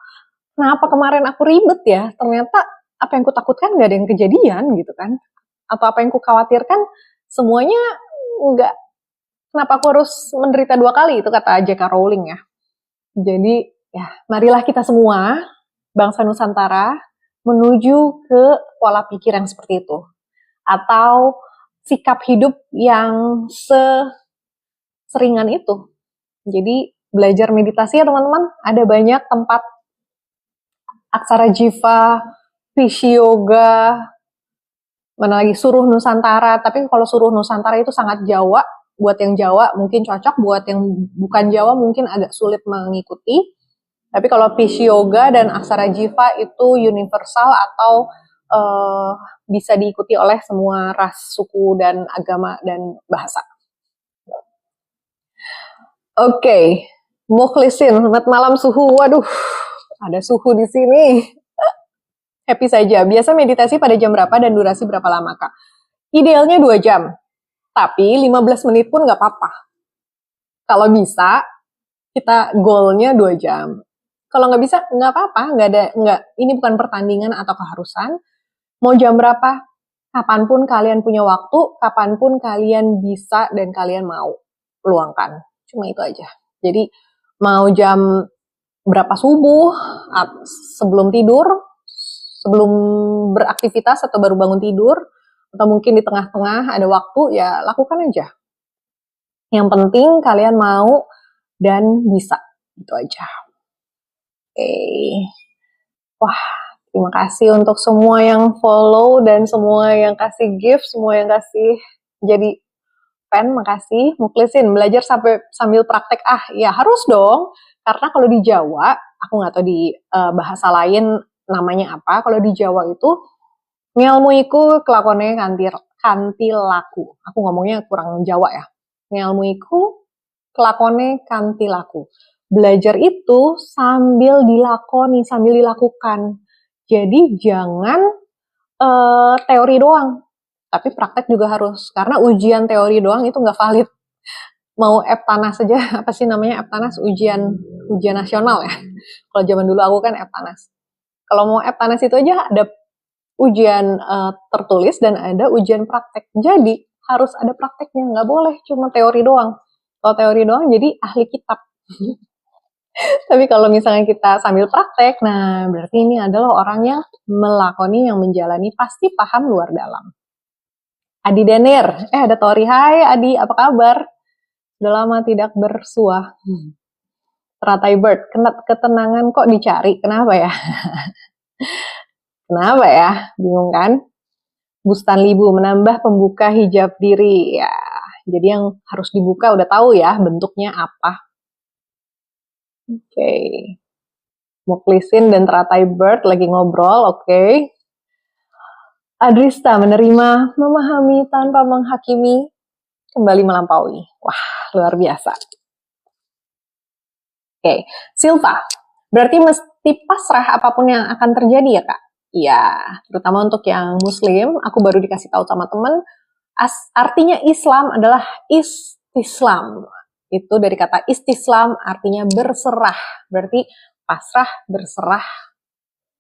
S1: Kenapa kemarin aku ribet ya? Ternyata apa yang kutakutkan gak ada yang kejadian gitu kan. Atau apa yang kukhawatirkan semuanya enggak. Kenapa aku harus menderita 2 kali? Itu kata J.K. Rowling ya. Jadi ya, marilah kita semua, bangsa Nusantara, menuju ke pola pikir yang seperti itu. Atau sikap hidup yang seringan itu. Jadi belajar meditasi ya teman-teman, ada banyak tempat, Aksara Jiva, Rishi Yoga, mana lagi Suruh Nusantara. Tapi kalau Suruh Nusantara itu sangat Jawa, buat yang Jawa mungkin cocok, buat yang bukan Jawa mungkin agak sulit mengikuti. Tapi kalau Rishi Yoga dan Aksara Jiva itu universal atau bisa diikuti oleh semua ras, suku, dan agama dan bahasa. Oke, Mukhlisin, selamat malam Suhu. Waduh, ada Suhu di sini. Happy saja. Biasa meditasi pada jam berapa dan durasi berapa lama, Kak? Idealnya 2 jam. Tapi 15 menit pun nggak apa-apa. Kalau bisa, kita goalnya 2 jam. Kalau nggak bisa, nggak apa-apa. Ini bukan pertandingan atau keharusan. Mau jam berapa? Kapanpun kalian punya waktu, kapanpun kalian bisa dan kalian mau luangkan. Cuma itu aja. Jadi, mau jam berapa subuh, sebelum tidur, sebelum beraktivitas atau baru bangun tidur, atau mungkin di tengah-tengah ada waktu, ya lakukan aja. Yang penting kalian mau dan bisa. Itu aja. Oke. Wah, terima kasih untuk semua yang follow dan semua yang kasih gift, semua yang kasih jadi fan, makasih. Mukhlisin, belajar sambil praktek. Ya harus dong. Karena kalau di Jawa, aku nggak tahu di bahasa lain namanya apa. Kalau di Jawa itu, ngelmu iku kelakone kanthi laku. Aku ngomongnya kurang Jawa ya. Ngelmu iku kelakone kanthi laku. Belajar itu sambil dilakoni, sambil dilakukan. Jadi jangan teori doang, tapi praktek juga harus. Karena ujian teori doang itu nggak valid. Mau Eptanas saja, apa sih namanya Eptanas? Ujian nasional ya. Kalau zaman dulu aku kan Eptanas. Kalau mau Eptanas itu aja ada ujian tertulis dan ada ujian praktek. Jadi harus ada prakteknya, nggak boleh cuma teori doang. Kalau teori doang jadi ahli kitab. Tapi kalau misalnya kita sambil praktek, nah berarti ini adalah orang yang melakoni, yang menjalani, pasti paham luar dalam. Adi Denir, ada Tori. Hai Adi, apa kabar? Udah lama tidak bersuah. Teratai Bird, ketenangan kok dicari, kenapa ya? Kenapa ya? Bingung kan? Bustan Libu, menambah pembuka hijab diri. Ya, jadi yang harus dibuka udah tahu ya bentuknya apa. Oke. Mukhlisin dan Teratai Bird lagi ngobrol, oke. Adrista, menerima, memahami tanpa menghakimi, kembali melampaui. Wah, luar biasa. Oke, Silva, berarti mesti pasrah apapun yang akan terjadi ya Kak? Iya, terutama untuk yang Muslim, aku baru dikasih tahu sama temen, artinya Islam adalah istislam. Itu dari kata istislam artinya berserah, berarti pasrah, berserah,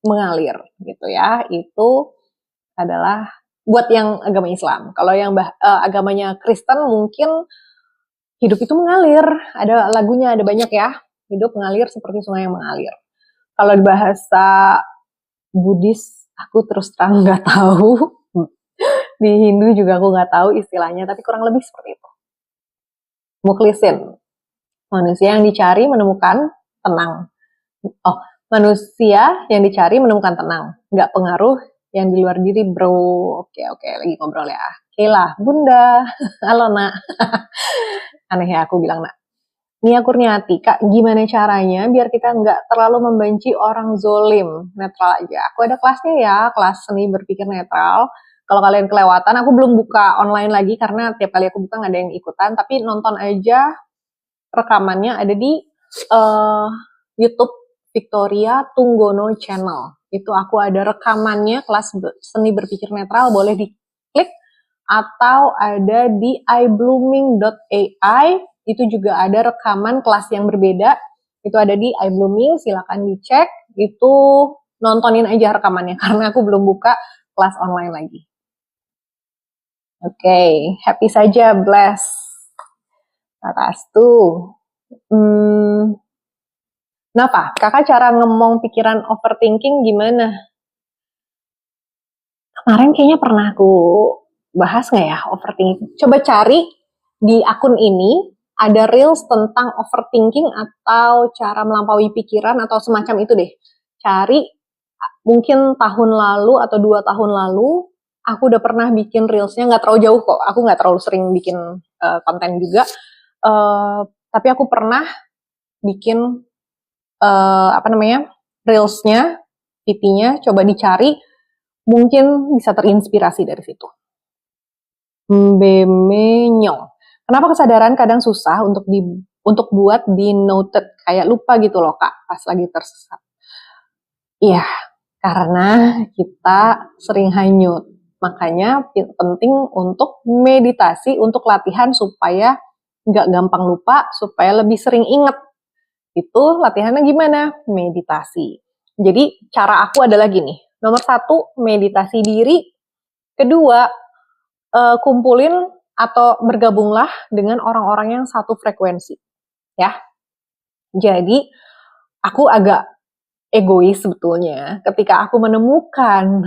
S1: mengalir gitu ya. Itu adalah buat yang agama Islam. Kalau yang agamanya Kristen mungkin hidup itu mengalir. Ada lagunya, ada banyak ya. Hidup mengalir seperti sungai yang mengalir. Kalau di bahasa Buddhis, aku terus terang nggak tahu. Di Hindu juga aku nggak tahu istilahnya, tapi kurang lebih seperti itu. Mukhlisin, manusia yang dicari menemukan tenang. Oh, manusia yang dicari menemukan tenang. Nggak pengaruh yang di luar diri, bro. Oke, lagi ngobrol ya. Oke lah, Bunda. Halo, nak. Aneh ya aku bilang, nak. Nia Kurniati, Kak, gimana caranya biar kita nggak terlalu membenci orang zolim? Netral aja. Aku ada kelasnya ya, kelas seni berpikir netral. Kalau kalian kelewatan, aku belum buka online lagi karena tiap kali aku buka nggak ada yang ikutan. Tapi nonton aja rekamannya ada di YouTube Victoria Tunggono Channel. Itu aku ada rekamannya kelas seni berpikir netral, boleh diklik. Atau ada di iBlooming.ai. Itu juga ada rekaman kelas yang berbeda. Itu ada di iBlooming, silakan dicek. Itu nontonin aja rekamannya karena aku belum buka kelas online lagi. Oke, happy saja, bless. Atas tuh. Kenapa? Kakak cara ngomong pikiran overthinking gimana? Kemarin kayaknya pernah aku bahas nggak ya overthinking? Coba cari di akun ini ada reels tentang overthinking atau cara melampaui pikiran atau semacam itu deh. Cari mungkin tahun lalu atau 2 tahun lalu aku udah pernah bikin reelsnya, nggak terlalu jauh kok. Aku nggak terlalu sering bikin konten juga. Tapi aku pernah bikin reelsnya, VT-nya. Coba dicari, mungkin bisa terinspirasi dari situ. Bemenyong. Kenapa kesadaran kadang susah untuk buat di noted, kayak lupa gitu loh Kak pas lagi tersesat. Iya, karena kita sering hanyut. Makanya penting untuk meditasi, untuk latihan supaya nggak gampang lupa, supaya lebih sering inget. Itu latihannya gimana? Meditasi. Jadi cara aku adalah gini. Nomor 1, meditasi diri. Kedua, kumpulin atau bergabunglah dengan orang-orang yang satu frekuensi. Ya. Jadi aku agak egois sebetulnya ketika aku menemukan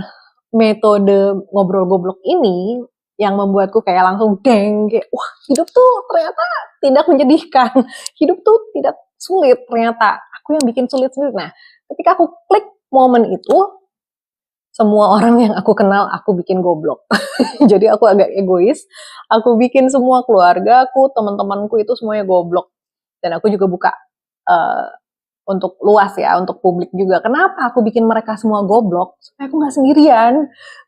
S1: metode ngobrol goblok ini yang membuatku kayak langsung deng, kayak wah hidup tuh ternyata tidak menjadikan, hidup tuh tidak sulit, ternyata aku yang bikin sulit-sulit. Nah, ketika aku klik momen itu, semua orang yang aku kenal aku bikin goblok. Jadi aku agak egois, aku bikin semua keluarga aku, teman-temanku itu semuanya goblok. Dan aku juga buka untuk luas ya, untuk publik juga. Kenapa aku bikin mereka semua goblok? Supaya aku nggak sendirian.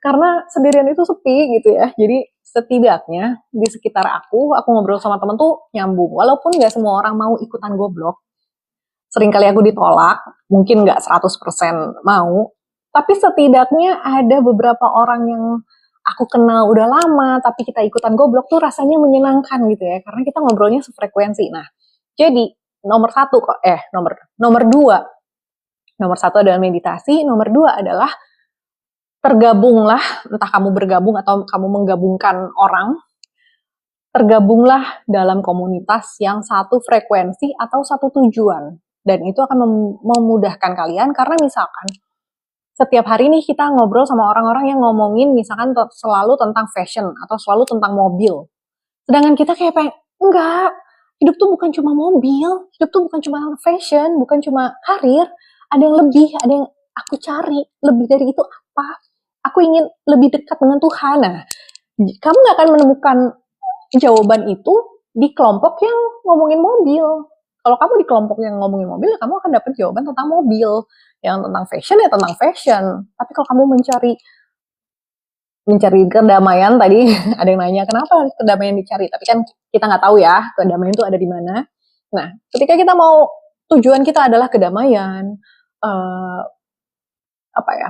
S1: Karena sendirian itu sepi gitu ya. Jadi setidaknya di sekitar aku ngobrol sama temen tuh nyambung. Walaupun nggak semua orang mau ikutan goblok. Seringkali aku ditolak, mungkin nggak 100% mau. Tapi setidaknya ada beberapa orang yang aku kenal udah lama, tapi kita ikutan goblok tuh rasanya menyenangkan gitu ya. Karena kita ngobrolnya sefrekuensi. Nah, jadi nomor 2 adalah meditasi, nomor 2 adalah tergabunglah, entah kamu bergabung atau kamu menggabungkan orang, tergabunglah dalam komunitas yang satu frekuensi atau satu tujuan, dan itu akan memudahkan kalian. Karena misalkan setiap hari nih kita ngobrol sama orang-orang yang ngomongin misalkan selalu tentang fashion atau selalu tentang mobil, sedangkan kita kayak enggak, hidup tuh bukan cuma mobil, hidup tuh bukan cuma fashion, bukan cuma karir, ada yang lebih, ada yang aku cari, lebih dari itu apa? Aku ingin lebih dekat dengan Tuhan. Nah, kamu gak akan menemukan jawaban itu di kelompok yang ngomongin mobil. Kalau kamu di kelompok yang ngomongin mobil, kamu akan dapat jawaban tentang mobil. Yang tentang fashion ya tentang fashion. Tapi kalau kamu mencari kedamaian, tadi ada yang nanya kenapa kedamaian dicari, tapi kan kita nggak tahu ya kedamaian itu ada di mana. Nah, ketika kita mau, tujuan kita adalah kedamaian,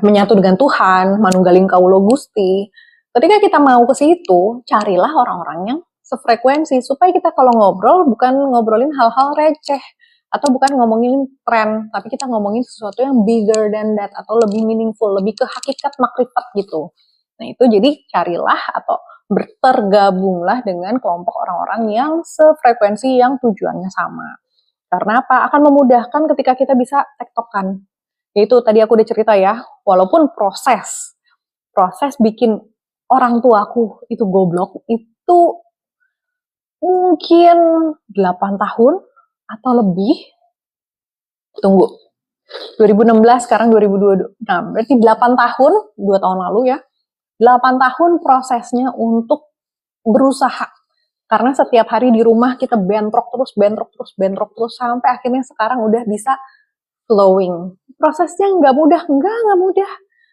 S1: menyatu dengan Tuhan, manunggaling kaulo Gusti. Ketika kita mau ke situ, carilah orang-orang yang sefrekuensi supaya kita kalau ngobrol bukan ngobrolin hal-hal receh atau bukan ngomongin tren, tapi kita ngomongin sesuatu yang bigger than that atau lebih meaningful, lebih ke hakikat makrifat gitu. Nah itu jadi carilah atau bertergabunglah dengan kelompok orang-orang yang sefrekuensi, yang tujuannya sama. Karena apa? Akan memudahkan ketika kita bisa tektokan. Yaitu tadi aku udah cerita ya, walaupun proses bikin orang tuaku itu goblok, itu mungkin 8 tahun atau lebih. Tunggu, 2016, sekarang 2022. Nah, berarti 8 tahun, 2 tahun lalu ya. 8 tahun prosesnya untuk berusaha. Karena setiap hari di rumah kita bentrok terus, sampai akhirnya sekarang udah bisa flowing. Prosesnya nggak mudah.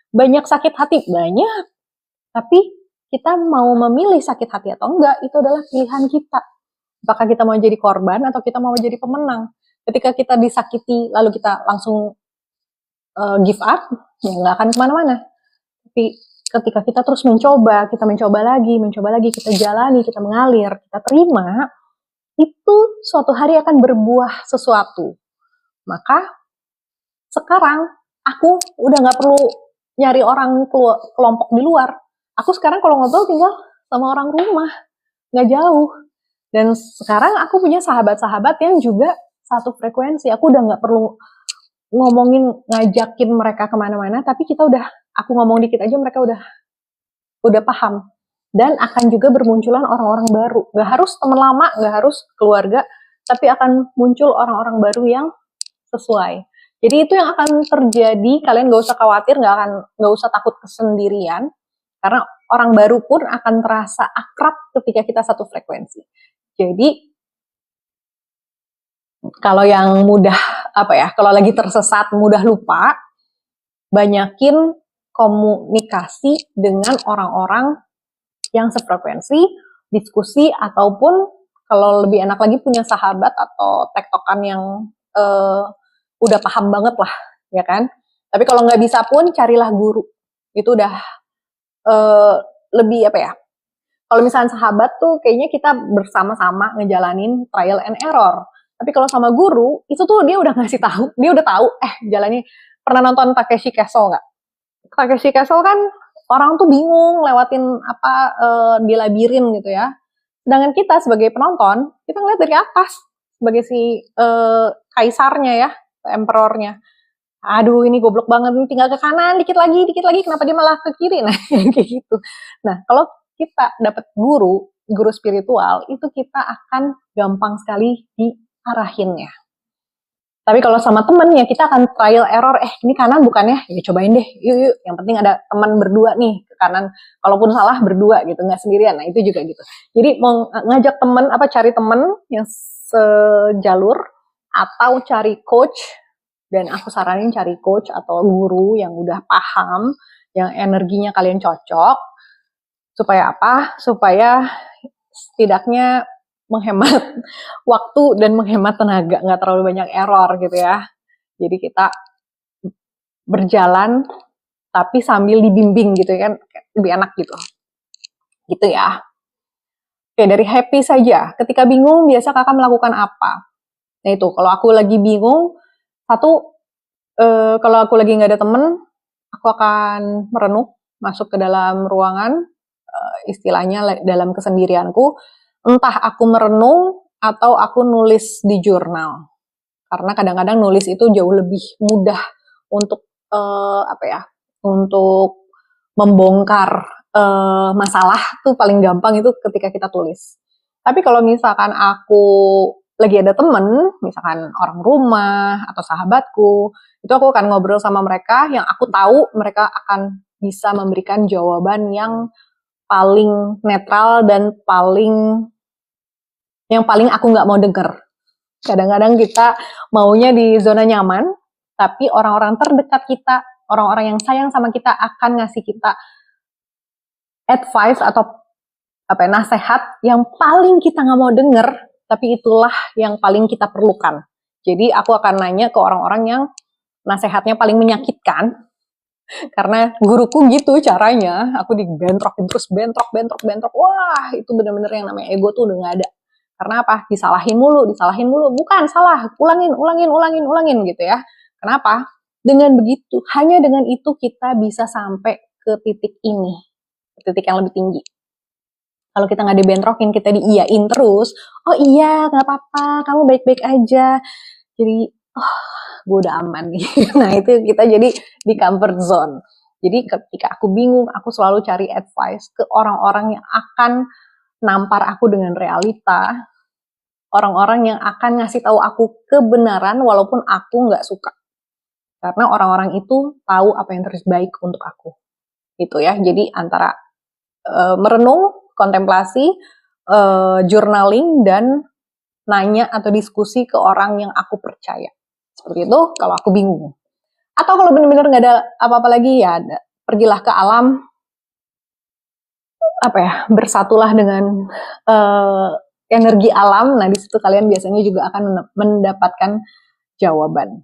S1: Banyak sakit hati, banyak. Tapi kita mau memilih sakit hati atau enggak, itu adalah pilihan kita. Apakah kita mau jadi korban atau kita mau jadi pemenang. Ketika kita disakiti, lalu kita langsung give up, ya nggak akan kemana-mana. Tapi ketika kita terus mencoba lagi, kita jalani, kita mengalir, kita terima, itu suatu hari akan berbuah sesuatu. Maka sekarang aku udah nggak perlu nyari orang kelompok di luar. Aku sekarang kalau ngobrol tinggal sama orang rumah, nggak jauh. Dan sekarang aku punya sahabat-sahabat yang juga satu frekuensi. Aku udah nggak perlu ngajakin mereka kemana-mana, tapi kita udah, aku ngomong dikit aja mereka udah paham. dan akan juga bermunculan orang-orang baru. Gak harus teman lama, gak harus keluarga, tapi akan muncul orang-orang baru yang sesuai. Jadi itu yang akan terjadi. Kalian gak usah khawatir, gak usah takut kesendirian, karena orang baru pun akan terasa akrab ketika kita satu frekuensi. Jadi kalau yang mudah kalau lagi tersesat, mudah lupa, banyakin komunikasi dengan orang-orang yang sefrekuensi, diskusi, ataupun kalau lebih enak lagi punya sahabat atau tektokan yang udah paham banget lah, ya kan? Tapi kalau nggak bisa pun carilah guru. Itu udah lebih kalau misalnya sahabat tuh kayaknya kita bersama-sama ngejalanin trial and error. Tapi kalau sama guru, itu tuh dia udah ngasih tahu, dia udah tahu, jalannya. Pernah nonton Takeshi Castle nggak? Takeshi Castle kan orang tuh bingung lewatin di labirin gitu ya. Sedangkan kita sebagai penonton, kita ngeliat dari atas sebagai si kaisarnya ya, emperornya. Aduh ini goblok banget, tinggal ke kanan dikit lagi, kenapa dia malah ke kiri? Nah kayak gitu. Nah kalau kita dapat guru spiritual, itu kita akan gampang sekali diarahinnya. Tapi kalau sama temen ya kita akan trial error, ini kanan bukannya, ya cobain deh, yuk. Yang penting ada teman berdua nih ke kanan, kalaupun salah berdua gitu, nggak sendirian. Nah itu juga gitu. Jadi mau ngajak temen, cari temen yang sejalur, atau cari coach, dan aku saranin cari coach atau guru yang udah paham, yang energinya kalian cocok, supaya apa? Supaya setidaknya menghemat waktu dan menghemat tenaga, nggak terlalu banyak error gitu ya. Jadi kita berjalan tapi sambil dibimbing gitu kan, lebih enak gitu. Gitu ya. Oke, dari happy saja. Ketika bingung, biasa kakak melakukan apa? Nah itu, kalau aku lagi bingung, kalau aku lagi nggak ada temen, aku akan merenung, masuk ke dalam ruangan, istilahnya dalam kesendirianku, entah aku merenung atau aku nulis di jurnal. Karena kadang-kadang nulis itu jauh lebih mudah untuk untuk membongkar masalah tuh paling gampang itu ketika kita tulis. Tapi kalau misalkan aku lagi ada temen, misalkan orang rumah atau sahabatku, itu aku akan ngobrol sama mereka yang aku tahu mereka akan bisa memberikan jawaban yang paling netral dan yang paling aku nggak mau denger. Kadang-kadang kita maunya di zona nyaman, tapi orang-orang terdekat kita, orang-orang yang sayang sama kita akan ngasih kita advice atau nasihat yang paling kita nggak mau denger, tapi itulah yang paling kita perlukan. Jadi aku akan nanya ke orang-orang yang nasihatnya paling menyakitkan, karena guruku gitu caranya, aku dibentrokin terus, bentrok. Wah, itu bener-bener yang namanya ego tuh udah nggak ada. Karena apa? Disalahin mulu. Bukan, salah. Ulangin gitu ya. Kenapa? Dengan begitu, hanya dengan itu kita bisa sampai ke titik ini. Titik yang lebih tinggi. Kalau kita nggak dibentrokin, kita diiyain terus. Oh iya, nggak apa-apa. Kamu baik-baik aja. Jadi, gue udah aman nih. Nah itu kita jadi di comfort zone. Jadi ketika aku bingung, aku selalu cari advice ke orang-orang yang akan nampar aku dengan realita, orang-orang yang akan ngasih tahu aku kebenaran walaupun aku nggak suka. Karena orang-orang itu tahu apa yang terbaik untuk aku. Gitu ya. Jadi antara merenung, kontemplasi, journaling, dan nanya atau diskusi ke orang yang aku percaya. Seperti itu kalau aku bingung. Atau kalau benar-benar nggak ada apa-apa lagi, ya pergilah ke alam, bersatulah dengan energi alam. Nah di situ kalian biasanya juga akan mendapatkan jawaban.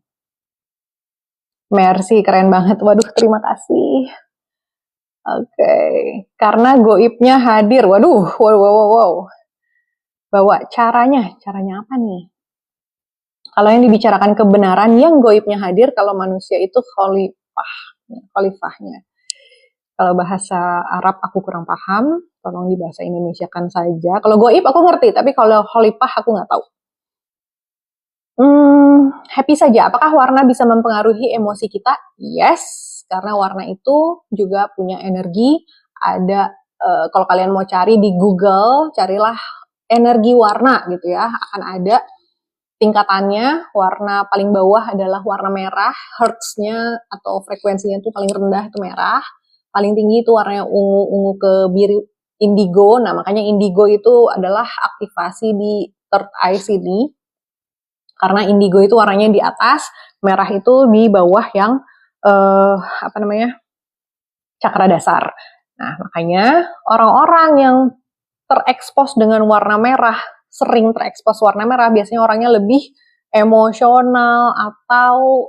S1: Merci, keren banget. Waduh, terima kasih. Oke, karena goibnya hadir. Waduh, wow. Bahwa caranya apa nih? Kalau yang dibicarakan kebenaran, yang goibnya hadir, kalau manusia itu khalifahnya. Kalau bahasa Arab aku kurang paham, tolong di bahasa Indonesiakan saja. Kalau goib aku ngerti, tapi kalau khalifah aku nggak tahu. Happy saja. Apakah warna bisa mempengaruhi emosi kita? Yes, karena warna itu juga punya energi, ada kalau kalian mau cari di Google, carilah energi warna gitu ya, akan ada tingkatannya. Warna paling bawah adalah warna merah, hertznya atau frekuensinya itu paling rendah itu merah, paling tinggi itu warnanya ungu ke biru, indigo. Nah, makanya indigo itu adalah aktivasi di third eye sini, karena indigo itu warnanya di atas, merah itu di bawah yang cakra dasar. Nah, makanya orang-orang yang terekspos dengan warna merah, sering terekspos warna merah, biasanya orangnya lebih emosional atau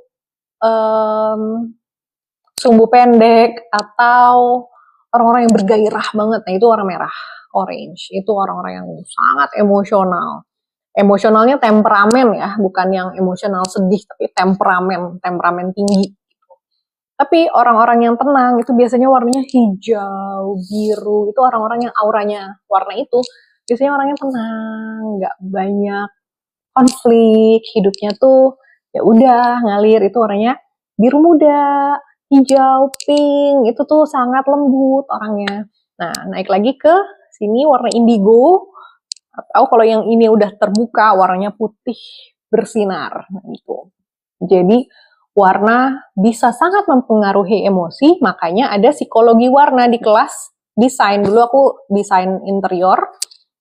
S1: sumbu pendek, atau orang-orang yang bergairah banget. Nah, itu warna merah, orange. Itu orang-orang yang sangat emosional. Emosionalnya temperamen ya, bukan yang emosional sedih, tapi temperamen tinggi. Tapi orang-orang yang tenang itu biasanya warnanya hijau, biru. Itu orang-orang yang auranya warna itu biasanya orangnya tenang, nggak banyak konflik, hidupnya tuh ya udah ngalir. Itu warnanya biru muda, hijau, pink. Itu tuh sangat lembut orangnya. Nah, naik lagi ke sini warna indigo. Atau kalau yang ini udah terbuka, warnanya putih bersinar. Nah, itu. Jadi warna bisa sangat mempengaruhi emosi, makanya ada psikologi warna di kelas desain. Dulu aku desain interior,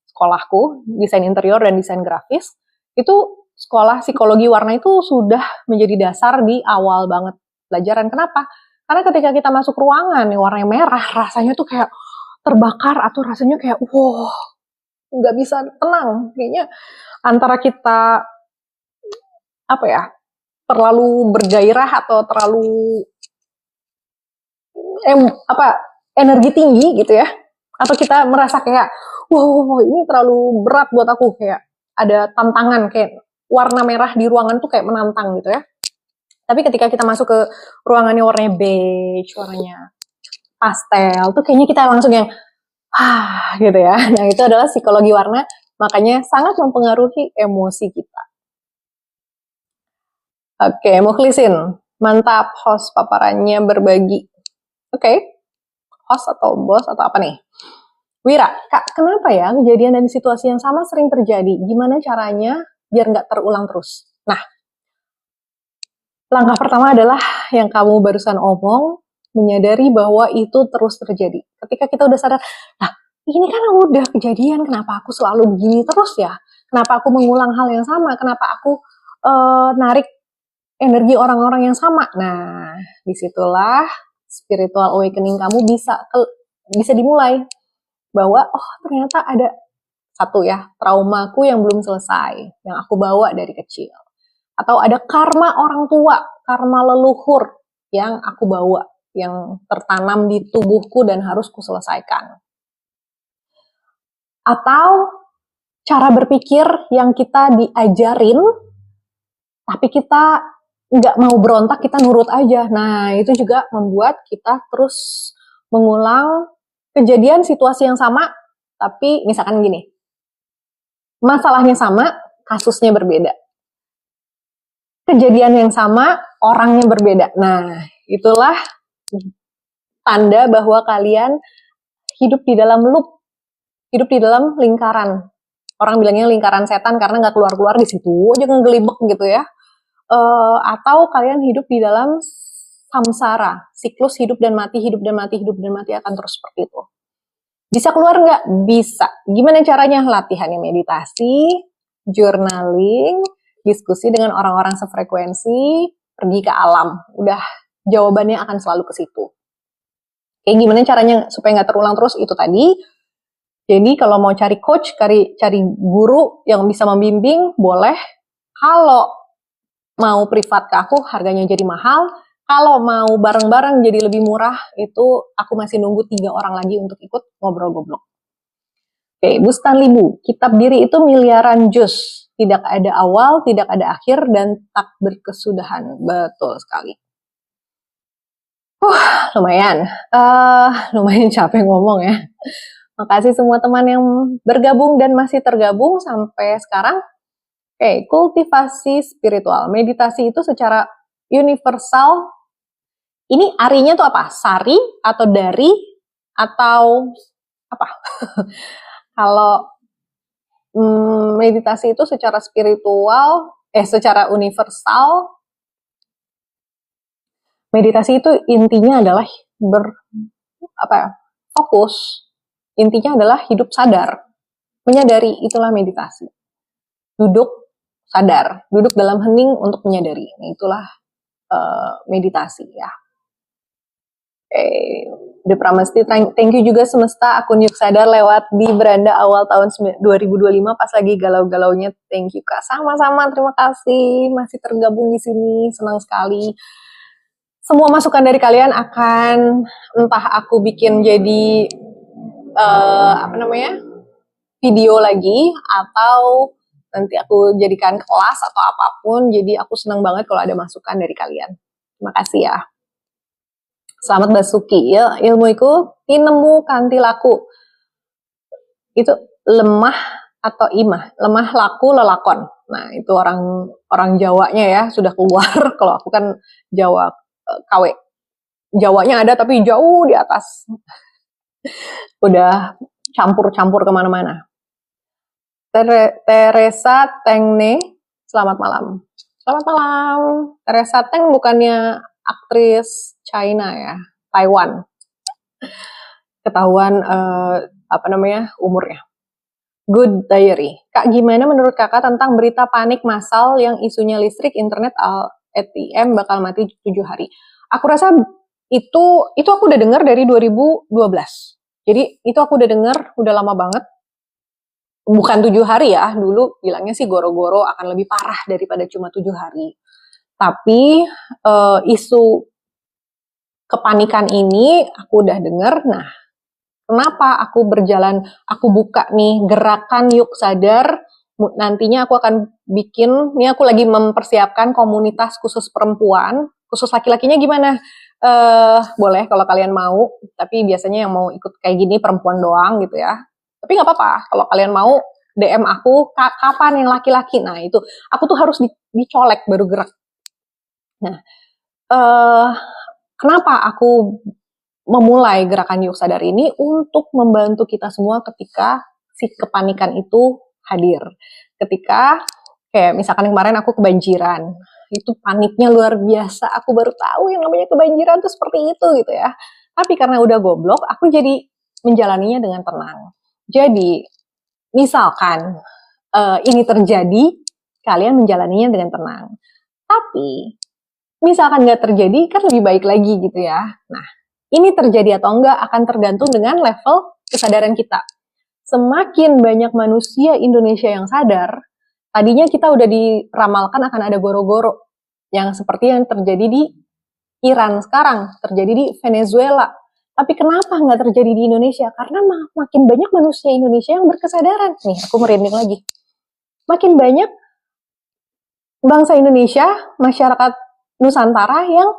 S1: sekolahku, desain interior dan desain grafis, itu sekolah psikologi warna itu sudah menjadi dasar di awal banget pelajaran. Kenapa? Karena ketika kita masuk ruangan yang warnanya merah, rasanya tuh kayak terbakar atau rasanya kayak, wow, nggak bisa tenang. Kayaknya antara kita, terlalu bergairah atau terlalu energi tinggi gitu ya, atau kita merasa kayak wow ini terlalu berat buat aku, kayak ada tantangan, kayak warna merah di ruangan tuh kayak menantang gitu ya. Tapi ketika kita masuk ke ruangannya warnanya beige, warnanya pastel, tuh kayaknya kita langsung yang gitu ya. Nah, itu adalah psikologi warna, makanya sangat mempengaruhi emosi kita. Oke, Mukhlisin, mantap host paparannya berbagi. Oke, host atau bos atau apa nih? Wira, Kak, kenapa ya kejadian dan situasi yang sama sering terjadi? Gimana caranya biar nggak terulang terus? Nah, langkah pertama adalah yang kamu barusan omong, menyadari bahwa itu terus terjadi. Ketika kita udah sadar, nah ini kan udah kejadian, kenapa aku selalu begini terus ya? Kenapa aku mengulang hal yang sama? Kenapa aku narik energi orang-orang yang sama? Nah, disitulah spiritual awakening kamu bisa dimulai. Bahwa, oh ternyata ada satu ya, traumaku yang belum selesai, yang aku bawa dari kecil. Atau ada karma orang tua, karma leluhur yang aku bawa, yang tertanam di tubuhku dan harus kuselesaikan. Atau cara berpikir yang kita diajarin, tapi kita nggak mau berontak, kita nurut aja. Nah, itu juga membuat kita terus mengulang kejadian situasi yang sama, tapi misalkan gini, masalahnya sama, kasusnya berbeda. Kejadian yang sama, orangnya berbeda. Nah, itulah tanda bahwa kalian hidup di dalam loop, hidup di dalam lingkaran. Orang bilangnya lingkaran setan karena nggak keluar-keluar, di situ aja ngegelibek gitu ya. Atau kalian hidup di dalam samsara, siklus hidup dan mati, hidup dan mati, hidup dan mati akan terus seperti itu. Bisa keluar nggak? Bisa. Gimana caranya? Latihannya meditasi, journaling, diskusi dengan orang-orang sefrekuensi, pergi ke alam. Udah, jawabannya akan selalu ke situ. Oke, gimana caranya supaya nggak terulang terus? Itu tadi. Jadi kalau mau cari coach, cari guru yang bisa membimbing, boleh. Kalau mau privat ke aku, harganya jadi mahal. Kalau mau bareng-bareng jadi lebih murah, itu aku masih nunggu 3 orang lagi untuk ikut ngobrol goblok. Oke, Bustan Libu, kitab diri itu miliaran juz. Tidak ada awal, tidak ada akhir, dan tak berkesudahan. Betul sekali. Lumayan. Lumayan capek ngomong ya. Makasih semua teman yang bergabung dan masih tergabung sampai sekarang. Oke, kultivasi spiritual. Meditasi itu secara universal. Ini arinya tuh apa? Sari atau dari atau apa? Kalau meditasi itu secara spiritual, secara universal, meditasi itu intinya adalah fokus. Intinya adalah hidup sadar, menyadari, itulah meditasi. Duduk sadar, duduk dalam hening untuk menyadari. Nah, itulah meditasi ya. The Pramesti, thank you juga Semesta, akun Yuk Sadar lewat di beranda awal tahun 2025 pas lagi galau-galaunya. Thank you Kak, sama-sama, terima kasih masih tergabung di sini, senang sekali. Semua masukan dari kalian akan entah aku bikin jadi video lagi atau nanti aku jadikan kelas atau apapun. Jadi aku senang banget kalau ada masukan dari kalian. Terima kasih ya. Selamat Basuki, ya, ilmuiku tinemu kanti laku. Itu lemah atau imah, lemah laku lelakon. Nah, itu orang Jawanya ya sudah keluar. Kalau aku kan Jawa KW. Jawanya ada tapi jauh di atas. Udah campur-campur kemana-mana. Teresa Tengne, selamat malam. Selamat malam. Teresa Teng bukannya aktris China ya, Taiwan. Ketahuan umurnya. Good Diary. Kak, gimana menurut kakak tentang berita panik massal yang isunya listrik, internet, ATM bakal mati 7 hari? Aku rasa itu aku udah dengar dari 2012. Jadi itu aku udah dengar, udah lama banget. Bukan 7 hari ya, dulu bilangnya sih goro-goro akan lebih parah daripada cuma 7 hari. Tapi isu kepanikan ini aku udah dengar. Nah, kenapa aku buka nih gerakan Yuk Sadar, nantinya aku akan bikin, ini aku lagi mempersiapkan komunitas khusus perempuan, khusus laki-lakinya gimana? Boleh kalau kalian mau, tapi biasanya yang mau ikut kayak gini perempuan doang gitu ya. Tapi nggak apa-apa, kalau kalian mau DM aku, kapan yang laki-laki? Nah itu, aku tuh harus dicolek baru gerak. Nah, kenapa aku memulai gerakan Yuk Sadar ini? Untuk membantu kita semua ketika si kepanikan itu hadir. Ketika, kayak misalkan kemarin aku kebanjiran, itu paniknya luar biasa, aku baru tahu yang namanya kebanjiran tuh seperti itu gitu ya. Tapi karena udah goblok, aku jadi menjalaninya dengan tenang. Jadi, misalkan ini terjadi, kalian menjalaninya dengan tenang. Tapi, misalkan nggak terjadi, kan lebih baik lagi gitu ya. Nah, ini terjadi atau enggak akan tergantung dengan level kesadaran kita. Semakin banyak manusia Indonesia yang sadar, tadinya kita udah diramalkan akan ada goro-goro. Yang seperti yang terjadi di Iran sekarang, terjadi di Venezuela. Tapi kenapa nggak terjadi di Indonesia? Karena makin banyak manusia Indonesia yang berkesadaran. Nih, aku merinding lagi. Makin banyak bangsa Indonesia, masyarakat Nusantara yang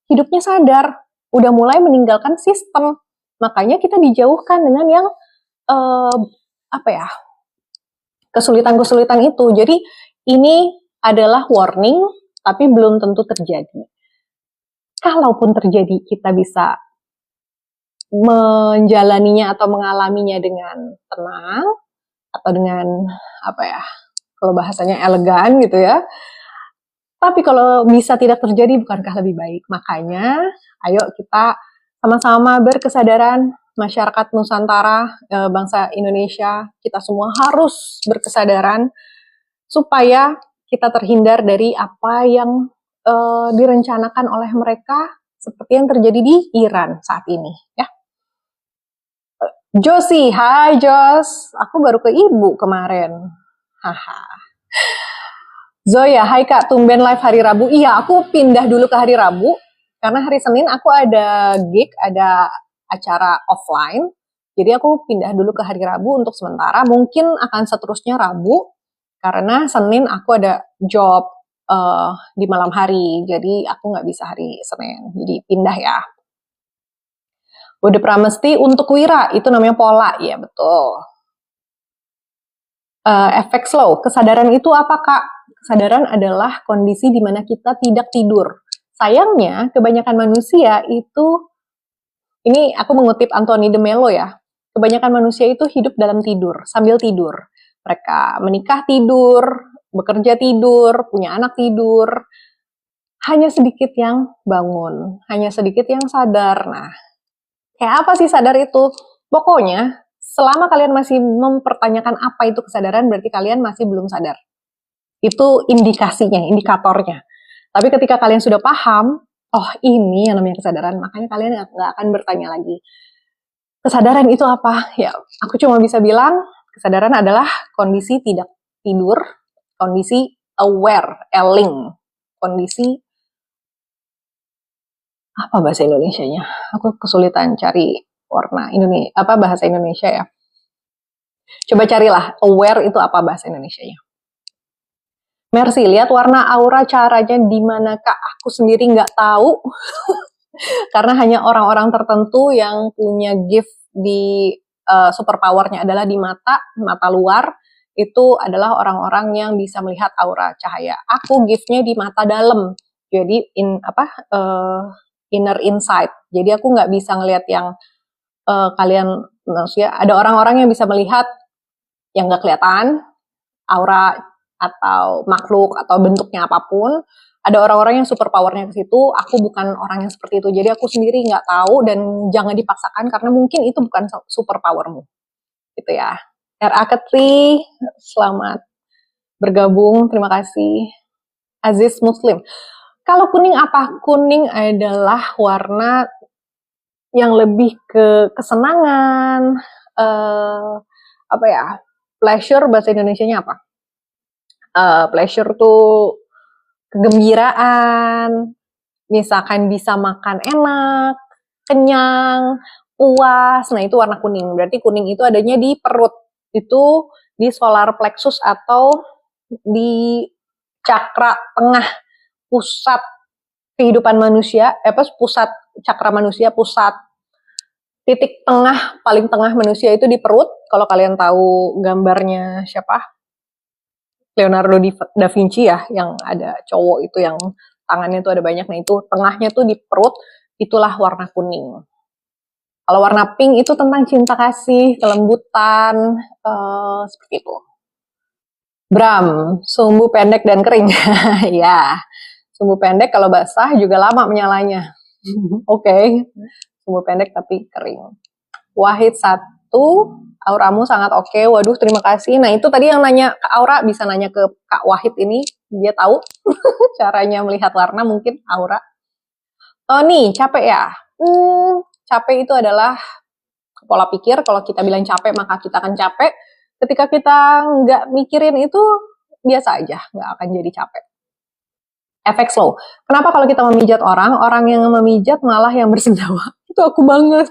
S1: hidupnya sadar, udah mulai meninggalkan sistem. Makanya kita dijauhkan dengan yang kesulitan-kesulitan itu. Jadi ini adalah warning, tapi belum tentu terjadi. Kalaupun terjadi, kita bisa menjalaninya atau mengalaminya dengan tenang, atau dengan kalau bahasanya elegan gitu ya. Tapi kalau bisa tidak terjadi, bukankah lebih baik? Makanya, ayo kita sama-sama berkesadaran, masyarakat Nusantara, bangsa Indonesia, kita semua harus berkesadaran supaya kita terhindar dari apa yang direncanakan oleh mereka, seperti yang terjadi di Iran saat ini. Ya. Josie, hai Jos, aku baru ke ibu kemarin. Haha. Zoya, hai Kak, tumben live hari Rabu. Iya, aku pindah dulu ke hari Rabu, karena hari Senin aku ada gig, ada acara offline, jadi aku pindah dulu ke hari Rabu untuk sementara, mungkin akan seterusnya Rabu, karena Senin aku ada job di malam hari, jadi aku nggak bisa hari Senin, jadi pindah ya. Udah Pramesti untuk Wira, itu namanya pola, ya betul. Efek slow, kesadaran itu apa Kak? Kesadaran adalah kondisi di mana kita tidak tidur. Sayangnya, kebanyakan manusia itu, ini aku mengutip Anthony de Mello ya, kebanyakan manusia itu hidup dalam tidur, sambil tidur. Mereka menikah tidur, bekerja tidur, punya anak tidur. Hanya sedikit yang bangun, hanya sedikit yang sadar. Nah, kayak apa sih sadar itu? Pokoknya, selama kalian masih mempertanyakan apa itu kesadaran, berarti kalian masih belum sadar. Itu indikasinya, indikatornya. Tapi ketika kalian sudah paham, oh ini yang namanya kesadaran, makanya kalian nggak akan bertanya lagi. Kesadaran itu apa? Ya, aku cuma bisa bilang, kesadaran adalah kondisi tidak tidur, kondisi aware, eling, kondisi apa bahasa Indonesianya? Aku kesulitan cari warna Indonesia, apa bahasa Indonesia ya. Coba carilah, aware itu apa bahasa Indonesianya. Mercy, lihat warna aura caranya di mana Kak? Aku sendiri nggak tahu. Karena hanya orang-orang tertentu yang punya gift di superpowernya adalah di mata, mata luar, itu adalah orang-orang yang bisa melihat aura cahaya. Aku giftnya di mata dalam, jadi inner insight. Jadi aku nggak bisa ngelihat yang kalian maksudnya ada orang-orang yang bisa melihat yang nggak kelihatan, aura atau makhluk atau bentuknya apapun. Ada orang-orang yang super powernya ke situ. Aku bukan orang yang seperti itu. Jadi aku sendiri nggak tahu dan jangan dipaksakan karena mungkin itu bukan super powermu. Gitu ya. R.A. Ketri, selamat bergabung. Terima kasih. Aziz Muslim. Kalau kuning apa? Kuning adalah warna yang lebih ke kesenangan, apa ya? Pleasure bahasa Indonesianya apa? Pleasure tuh kegembiraan, misalkan bisa makan enak, kenyang, puas. Nah, itu warna kuning. Berarti kuning itu adanya di perut. Itu di solar plexus atau di cakra tengah pusat kehidupan manusia, pusat cakra manusia, pusat titik tengah, paling tengah manusia itu di perut. Kalau kalian tahu gambarnya siapa? Leonardo da Vinci ya, yang ada cowok itu yang tangannya tuh ada banyak, nah itu tengahnya tuh di perut, itulah warna kuning. Kalau warna pink itu tentang cinta kasih, kelembutan, seperti itu. Bram, sumbu pendek dan kering. Ya, sumbu pendek kalau basah juga lama menyalanya. Oke, sumbu pendek tapi kering. Wahid 1, auramu sangat oke. Waduh, terima kasih. Nah, itu tadi yang nanya Kak Aura, bisa nanya ke Kak Wahid ini. Dia tahu caranya melihat warna, mungkin aura. Tony, capek ya? Capek itu adalah pola pikir. Kalau kita bilang capek, maka kita akan capek. Ketika kita nggak mikirin itu, biasa aja. Nggak akan jadi capek. Efek slow. Kenapa kalau kita memijat orang, orang yang memijat malah yang bersendawa? Itu aku banget.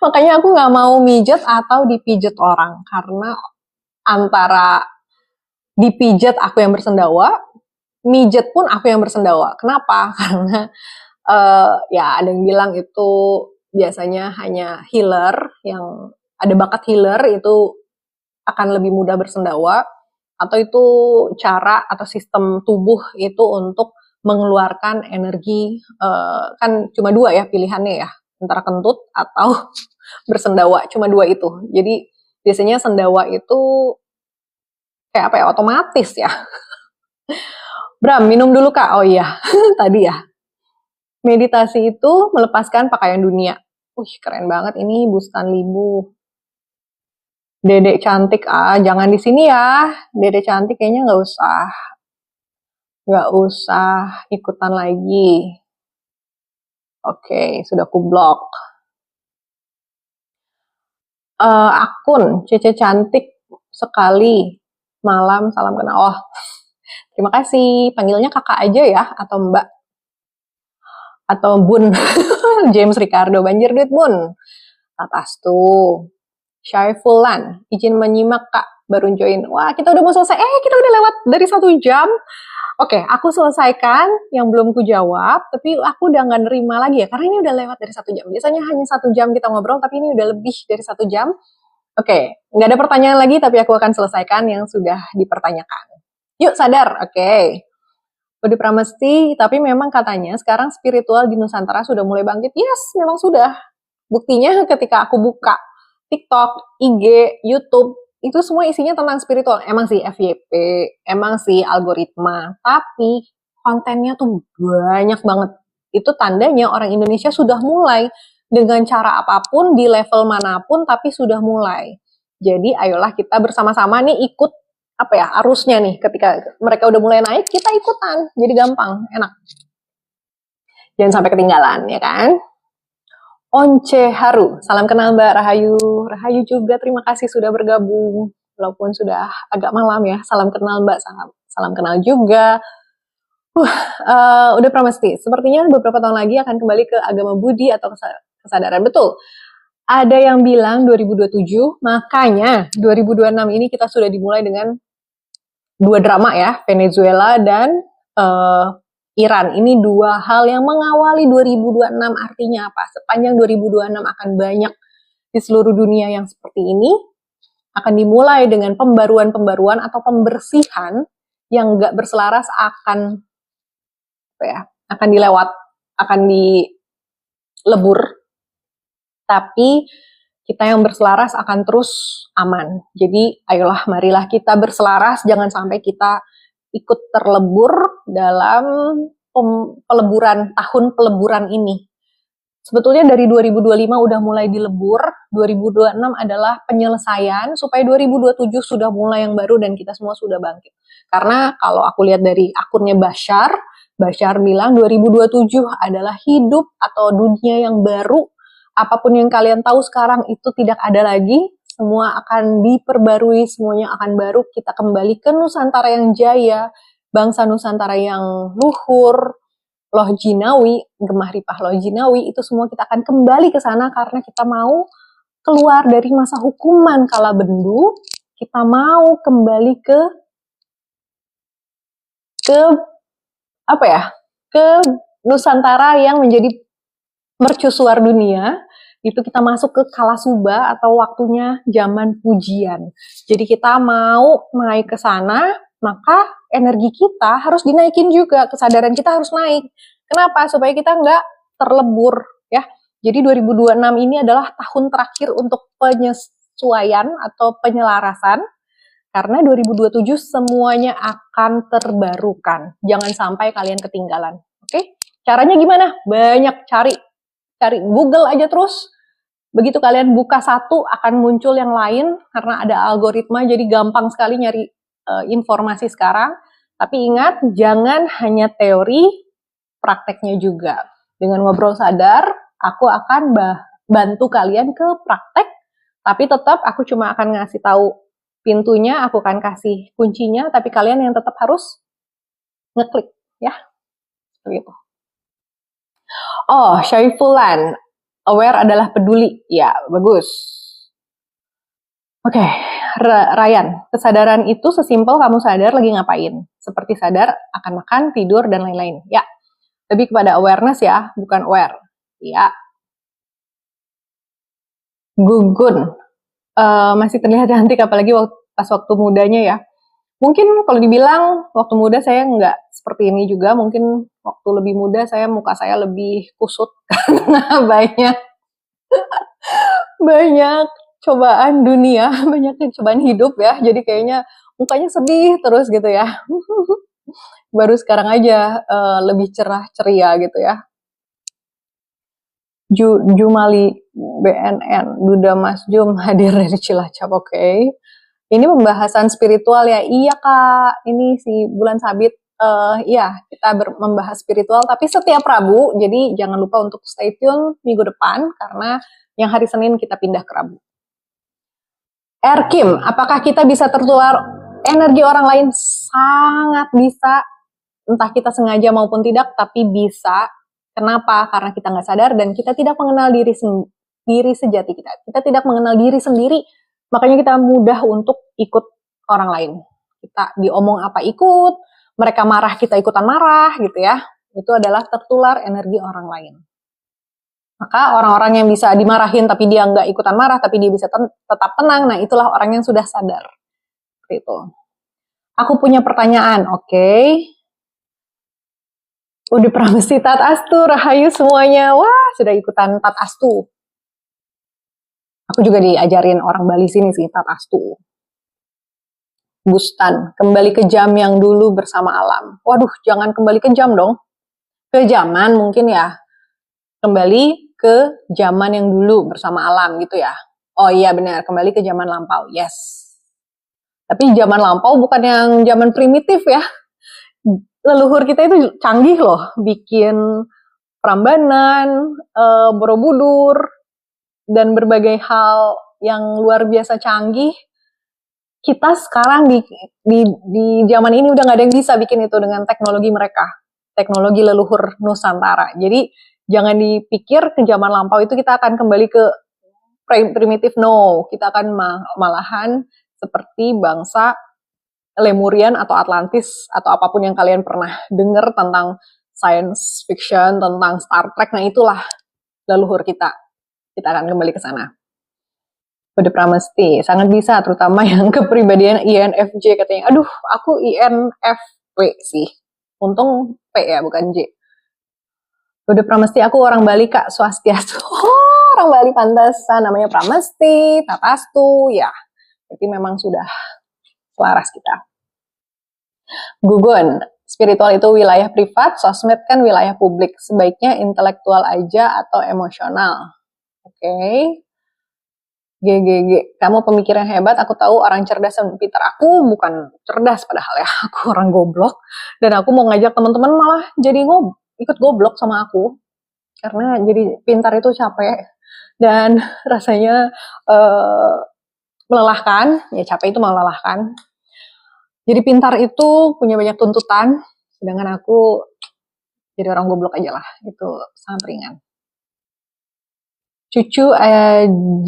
S1: Makanya aku nggak mau mijat atau dipijat orang, karena antara dipijat aku yang bersendawa, mijat pun aku yang bersendawa. Kenapa? Karena ya ada yang bilang itu biasanya hanya healer yang ada bakat healer itu akan lebih mudah bersendawa, atau itu cara atau sistem tubuh itu untuk mengeluarkan energi, kan cuma 2 ya pilihannya ya, antara kentut atau bersendawa, cuma 2 itu. Jadi biasanya sendawa itu kayak apa ya, otomatis ya. Bram, minum dulu Kak. Oh iya, tadi ya. Meditasi itu melepaskan pakaian dunia. Keren banget ini Bustan Libu. Dedek cantik, jangan di sini ya. Dedek cantik kayaknya nggak usah ikutan lagi. Oke, sudah ku blok. Akun Cece cantik sekali. Malam, salam kenal. Oh, terima kasih. Panggilnya kakak aja ya, atau mbak. Atau bun. James Ricardo, banjir duit bun. Atas tuh. Syaifulan, izin menyimak Kak, baru join. Wah, kita udah mau selesai. Kita udah lewat dari 1 jam. Oke, aku selesaikan yang belum ku jawab, tapi aku udah nggak nerima lagi ya, karena ini udah lewat dari 1 jam. Biasanya hanya 1 jam kita ngobrol, tapi ini udah lebih dari 1 jam. Oke, nggak ada pertanyaan lagi, tapi aku akan selesaikan yang sudah dipertanyakan. Yuk, sadar. Oke. Budi Pramesti, tapi memang katanya sekarang spiritual di Nusantara sudah mulai bangkit. Yes, memang sudah. Buktinya ketika aku buka TikTok, IG, YouTube, itu semua isinya tentang spiritual. Emang sih FYP, emang sih algoritma, tapi kontennya tuh banyak banget. Itu tandanya orang Indonesia sudah mulai dengan cara apapun, di level manapun, tapi sudah mulai. Jadi ayolah kita bersama-sama nih ikut apa ya arusnya nih. Ketika mereka udah mulai naik, kita ikutan. Jadi gampang, enak. Jangan sampai ketinggalan ya kan. Once Haru, salam kenal Mbak Rahayu. Rahayu juga terima kasih sudah bergabung. Walaupun sudah agak malam ya. Salam kenal Mbak, salam kenal juga. Udah Pramesti, sepertinya beberapa tahun lagi akan kembali ke agama Budi atau kesadaran. Betul. Ada yang bilang 2027, makanya 2026 ini kita sudah dimulai dengan 2 drama ya, Venezuela dan Iran. Ini 2 hal yang mengawali 2026. Artinya apa? Sepanjang 2026 akan banyak di seluruh dunia yang seperti ini. Akan dimulai dengan pembaruan-pembaruan atau pembersihan yang gak berselaras akan dilebur. Tapi kita yang berselaras akan terus aman. Jadi ayolah marilah kita berselaras, jangan sampai kita ikut terlebur dalam tahun peleburan ini. Sebetulnya dari 2025 udah mulai dilebur, 2026 adalah penyelesaian supaya 2027 sudah mulai yang baru dan kita semua sudah bangkit. Karena kalau aku lihat dari akunnya Bashar bilang 2027 adalah hidup atau dunia yang baru. Apapun yang kalian tahu sekarang itu tidak ada lagi. Semua akan diperbarui, semuanya akan baru. Kita kembali ke Nusantara yang jaya, bangsa Nusantara yang luhur, Loh Jinawi, Gemah Ripah Loh Jinawi, itu semua kita akan kembali ke sana karena kita mau keluar dari masa hukuman kala bendu. Kita mau kembali ke Nusantara yang menjadi mercusuar dunia. Itu kita masuk ke kala suba atau waktunya zaman pujian. Jadi kita mau naik ke sana, maka energi kita harus dinaikin juga, kesadaran kita harus naik. Kenapa? Supaya kita nggak terlebur ya. Jadi 2026 ini adalah tahun terakhir untuk penyesuaian atau penyelarasan. Karena 2027 semuanya akan terbarukan. Jangan sampai kalian ketinggalan. Oke? Caranya gimana? Banyak cari Google aja terus. Begitu kalian buka satu akan muncul yang lain karena ada algoritma, jadi gampang sekali nyari informasi sekarang. Tapi ingat, jangan hanya teori, prakteknya juga. Dengan ngobrol sadar, aku akan bantu kalian ke praktek, tapi tetap aku cuma akan ngasih tahu pintunya, aku akan kasih kuncinya, tapi kalian yang tetap harus ngeklik ya. Begitu. Oh, Syaifulan, aware adalah peduli. Ya, bagus. Oke, Ryan, kesadaran itu sesimpel kamu sadar lagi ngapain. Seperti sadar akan makan, tidur, dan lain-lain. Ya, lebih kepada awareness ya, bukan aware. Ya. Gugun, masih terlihat cantik, apalagi pas waktu mudanya ya. Mungkin kalau dibilang waktu muda saya nggak seperti ini juga, mungkin waktu lebih muda muka saya lebih kusut karena banyak cobaan dunia, banyak cobaan hidup ya, jadi kayaknya mukanya sedih terus gitu ya. Baru sekarang aja lebih cerah ceria gitu ya. Jumali BNN, Duda Mas Jum hadir dari Cilacap, oke. Ini pembahasan spiritual ya, iya Kak, ini si Bulan Sabit, iya kita membahas spiritual, tapi setiap Rabu, jadi jangan lupa untuk stay tune minggu depan, karena yang hari Senin kita pindah ke Rabu. Erkim, apakah kita bisa tertular energi orang lain? Sangat bisa, entah kita sengaja maupun tidak, tapi bisa. Kenapa? Karena kita nggak sadar dan kita tidak mengenal diri sejati kita. Kita tidak mengenal diri sendiri, makanya kita mudah untuk ikut orang lain. Kita diomong apa ikut, mereka marah kita ikutan marah gitu ya. Itu adalah tertular energi orang lain. Maka orang-orang yang bisa dimarahin tapi dia nggak ikutan marah, tapi dia bisa tetap tenang, nah itulah orang yang sudah sadar. Seperti itu. Aku punya pertanyaan, oke. Udah Pramesti Tat Astu, Rahayu semuanya. Wah, sudah ikutan Tat Astu. Aku juga diajarin orang Bali sini sih, tatastu. Bustan, kembali ke jam yang dulu bersama alam. Waduh, jangan kembali ke jam dong. Ke zaman mungkin ya. Kembali ke zaman yang dulu bersama alam gitu ya. Oh iya benar, kembali ke zaman lampau. Yes. Tapi zaman lampau bukan yang zaman primitif ya. Leluhur kita itu canggih loh, bikin Prambanan, Borobudur, dan berbagai hal yang luar biasa canggih. Kita sekarang di zaman ini udah nggak ada yang bisa bikin itu dengan teknologi mereka, teknologi leluhur Nusantara. Jadi jangan dipikir ke zaman lampau itu kita akan kembali ke primitif, no. Kita akan malahan seperti bangsa Lemurian atau Atlantis atau apapun yang kalian pernah dengar tentang science fiction, tentang Star Trek. Nah itulah leluhur kita. Kita akan kembali ke sana. Kode Pramesti sangat bisa, terutama yang kepribadian INFJ katanya. Aduh, aku INFP sih. Untung P ya, bukan J. Kode Pramesti, aku orang Bali Kak, Swastiastu. Oh, orang Bali pantesan namanya Pramesti, Tatastu, ya. Berarti memang sudah selaras kita. Gugun, spiritual itu wilayah privat, sosmed kan wilayah publik. Sebaiknya intelektual aja atau emosional. Oke. GGG, kamu pemikiran hebat, aku tahu orang cerdas dan pintar. Aku bukan cerdas padahal ya, aku orang goblok. Dan aku mau ngajak teman-teman malah jadi ikut goblok sama aku. Karena jadi pintar itu capek. Dan rasanya melelahkan, ya capek itu melelahkan. Jadi pintar itu punya banyak tuntutan, sedangkan aku jadi orang goblok aja lah, itu sangat ringan. Cucu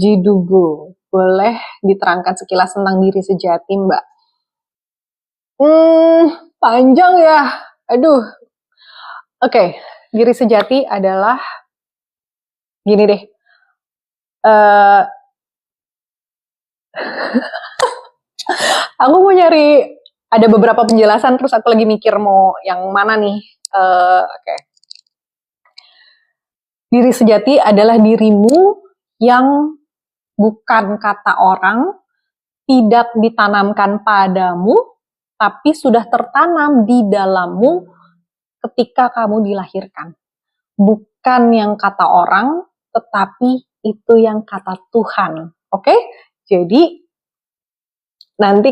S1: Jidugo, boleh diterangkan sekilas tentang diri sejati, Mbak? Panjang ya, aduh. Oke, diri sejati adalah gini deh. Aku mau nyari, ada beberapa penjelasan, terus aku lagi mikir mau yang mana nih. Oke. Diri sejati adalah dirimu yang bukan kata orang, tidak ditanamkan padamu, tapi sudah tertanam di dalammu ketika kamu dilahirkan. Bukan yang kata orang, tetapi itu yang kata Tuhan. Oke? Jadi, nanti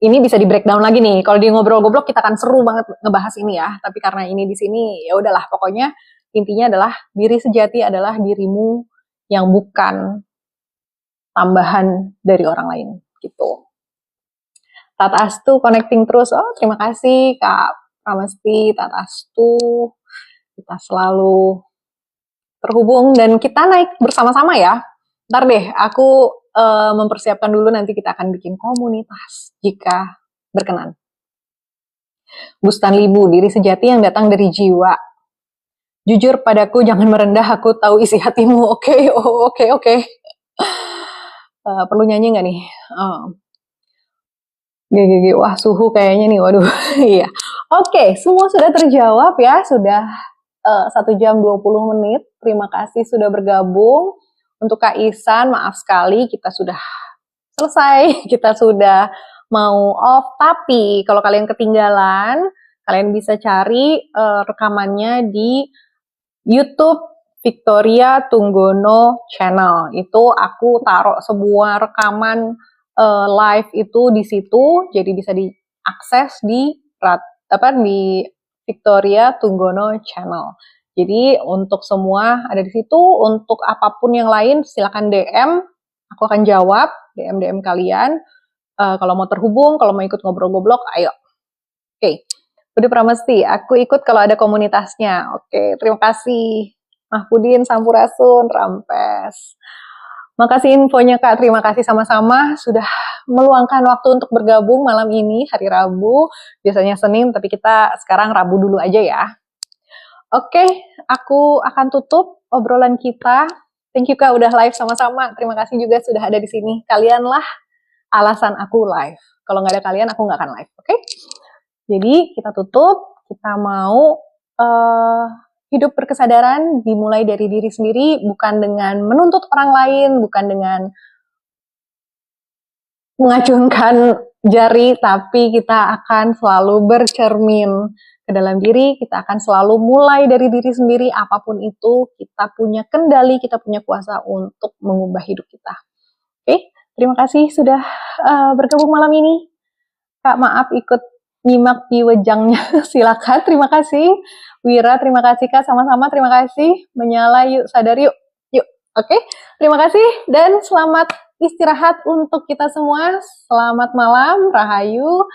S1: ini bisa di breakdown lagi nih. Kalau di ngobrol goblok kita akan seru banget ngebahas ini ya. Tapi karena ini di sini, ya udahlah. Pokoknya intinya adalah diri sejati adalah dirimu yang bukan tambahan dari orang lain gitu. Tatastu connecting terus. Oh, terima kasih Kak Pramesti, Tatastu. Kita selalu terhubung dan kita naik bersama-sama ya. Ntar deh, aku mempersiapkan dulu, nanti kita akan bikin komunitas jika berkenan. Bustan Libu, diri sejati yang datang dari jiwa. Jujur padaku, jangan merendah, aku tahu isi hatimu. Oke. Perlu nyanyi nggak nih? GGG, wah suhu kayaknya nih, waduh. Iya. Oke, semua sudah terjawab ya, sudah 1 jam 20 menit. Terima kasih sudah bergabung. Untuk Kak Ihsan, maaf sekali kita sudah selesai, kita sudah mau off. Tapi kalau kalian ketinggalan, kalian bisa cari rekamannya di YouTube Victoria Tunggono Channel. Itu aku taruh semua rekaman live itu di situ, jadi bisa diakses di Victoria Tunggono Channel. Jadi untuk semua ada di situ. Untuk apapun yang lain silakan DM, aku akan jawab DM kalian. Kalau mau terhubung, kalau mau ikut ngobrol-ngobrol, ayo. Oke. Budi Pramesti, aku ikut kalau ada komunitasnya. Oke, terima kasih. Mahpudin, Sampurasun, Rampes. Makasih infonya Kak, terima kasih sama-sama sudah meluangkan waktu untuk bergabung malam ini, hari Rabu. Biasanya Senin, tapi kita sekarang Rabu dulu aja ya. Oke, aku akan tutup obrolan kita. Thank you Kak udah live sama-sama. Terima kasih juga sudah ada di sini. Kalianlah alasan aku live. Kalau nggak ada kalian, aku nggak akan live. Oke? Jadi kita tutup. Kita mau hidup berkesadaran dimulai dari diri sendiri, bukan dengan menuntut orang lain, bukan dengan mengacungkan jari, tapi kita akan selalu bercermin ke dalam diri, kita akan selalu mulai dari diri sendiri, apapun itu, kita punya kendali, kita punya kuasa untuk mengubah hidup kita. Oke, terima kasih sudah bergabung malam ini. Kak, maaf ikut nyimak di wejangnya, silakan, terima kasih. Wira, terima kasih Kak, sama-sama terima kasih. Menyala yuk, sadar yuk. Yuk, oke, terima kasih dan selamat istirahat untuk kita semua. Selamat malam, Rahayu.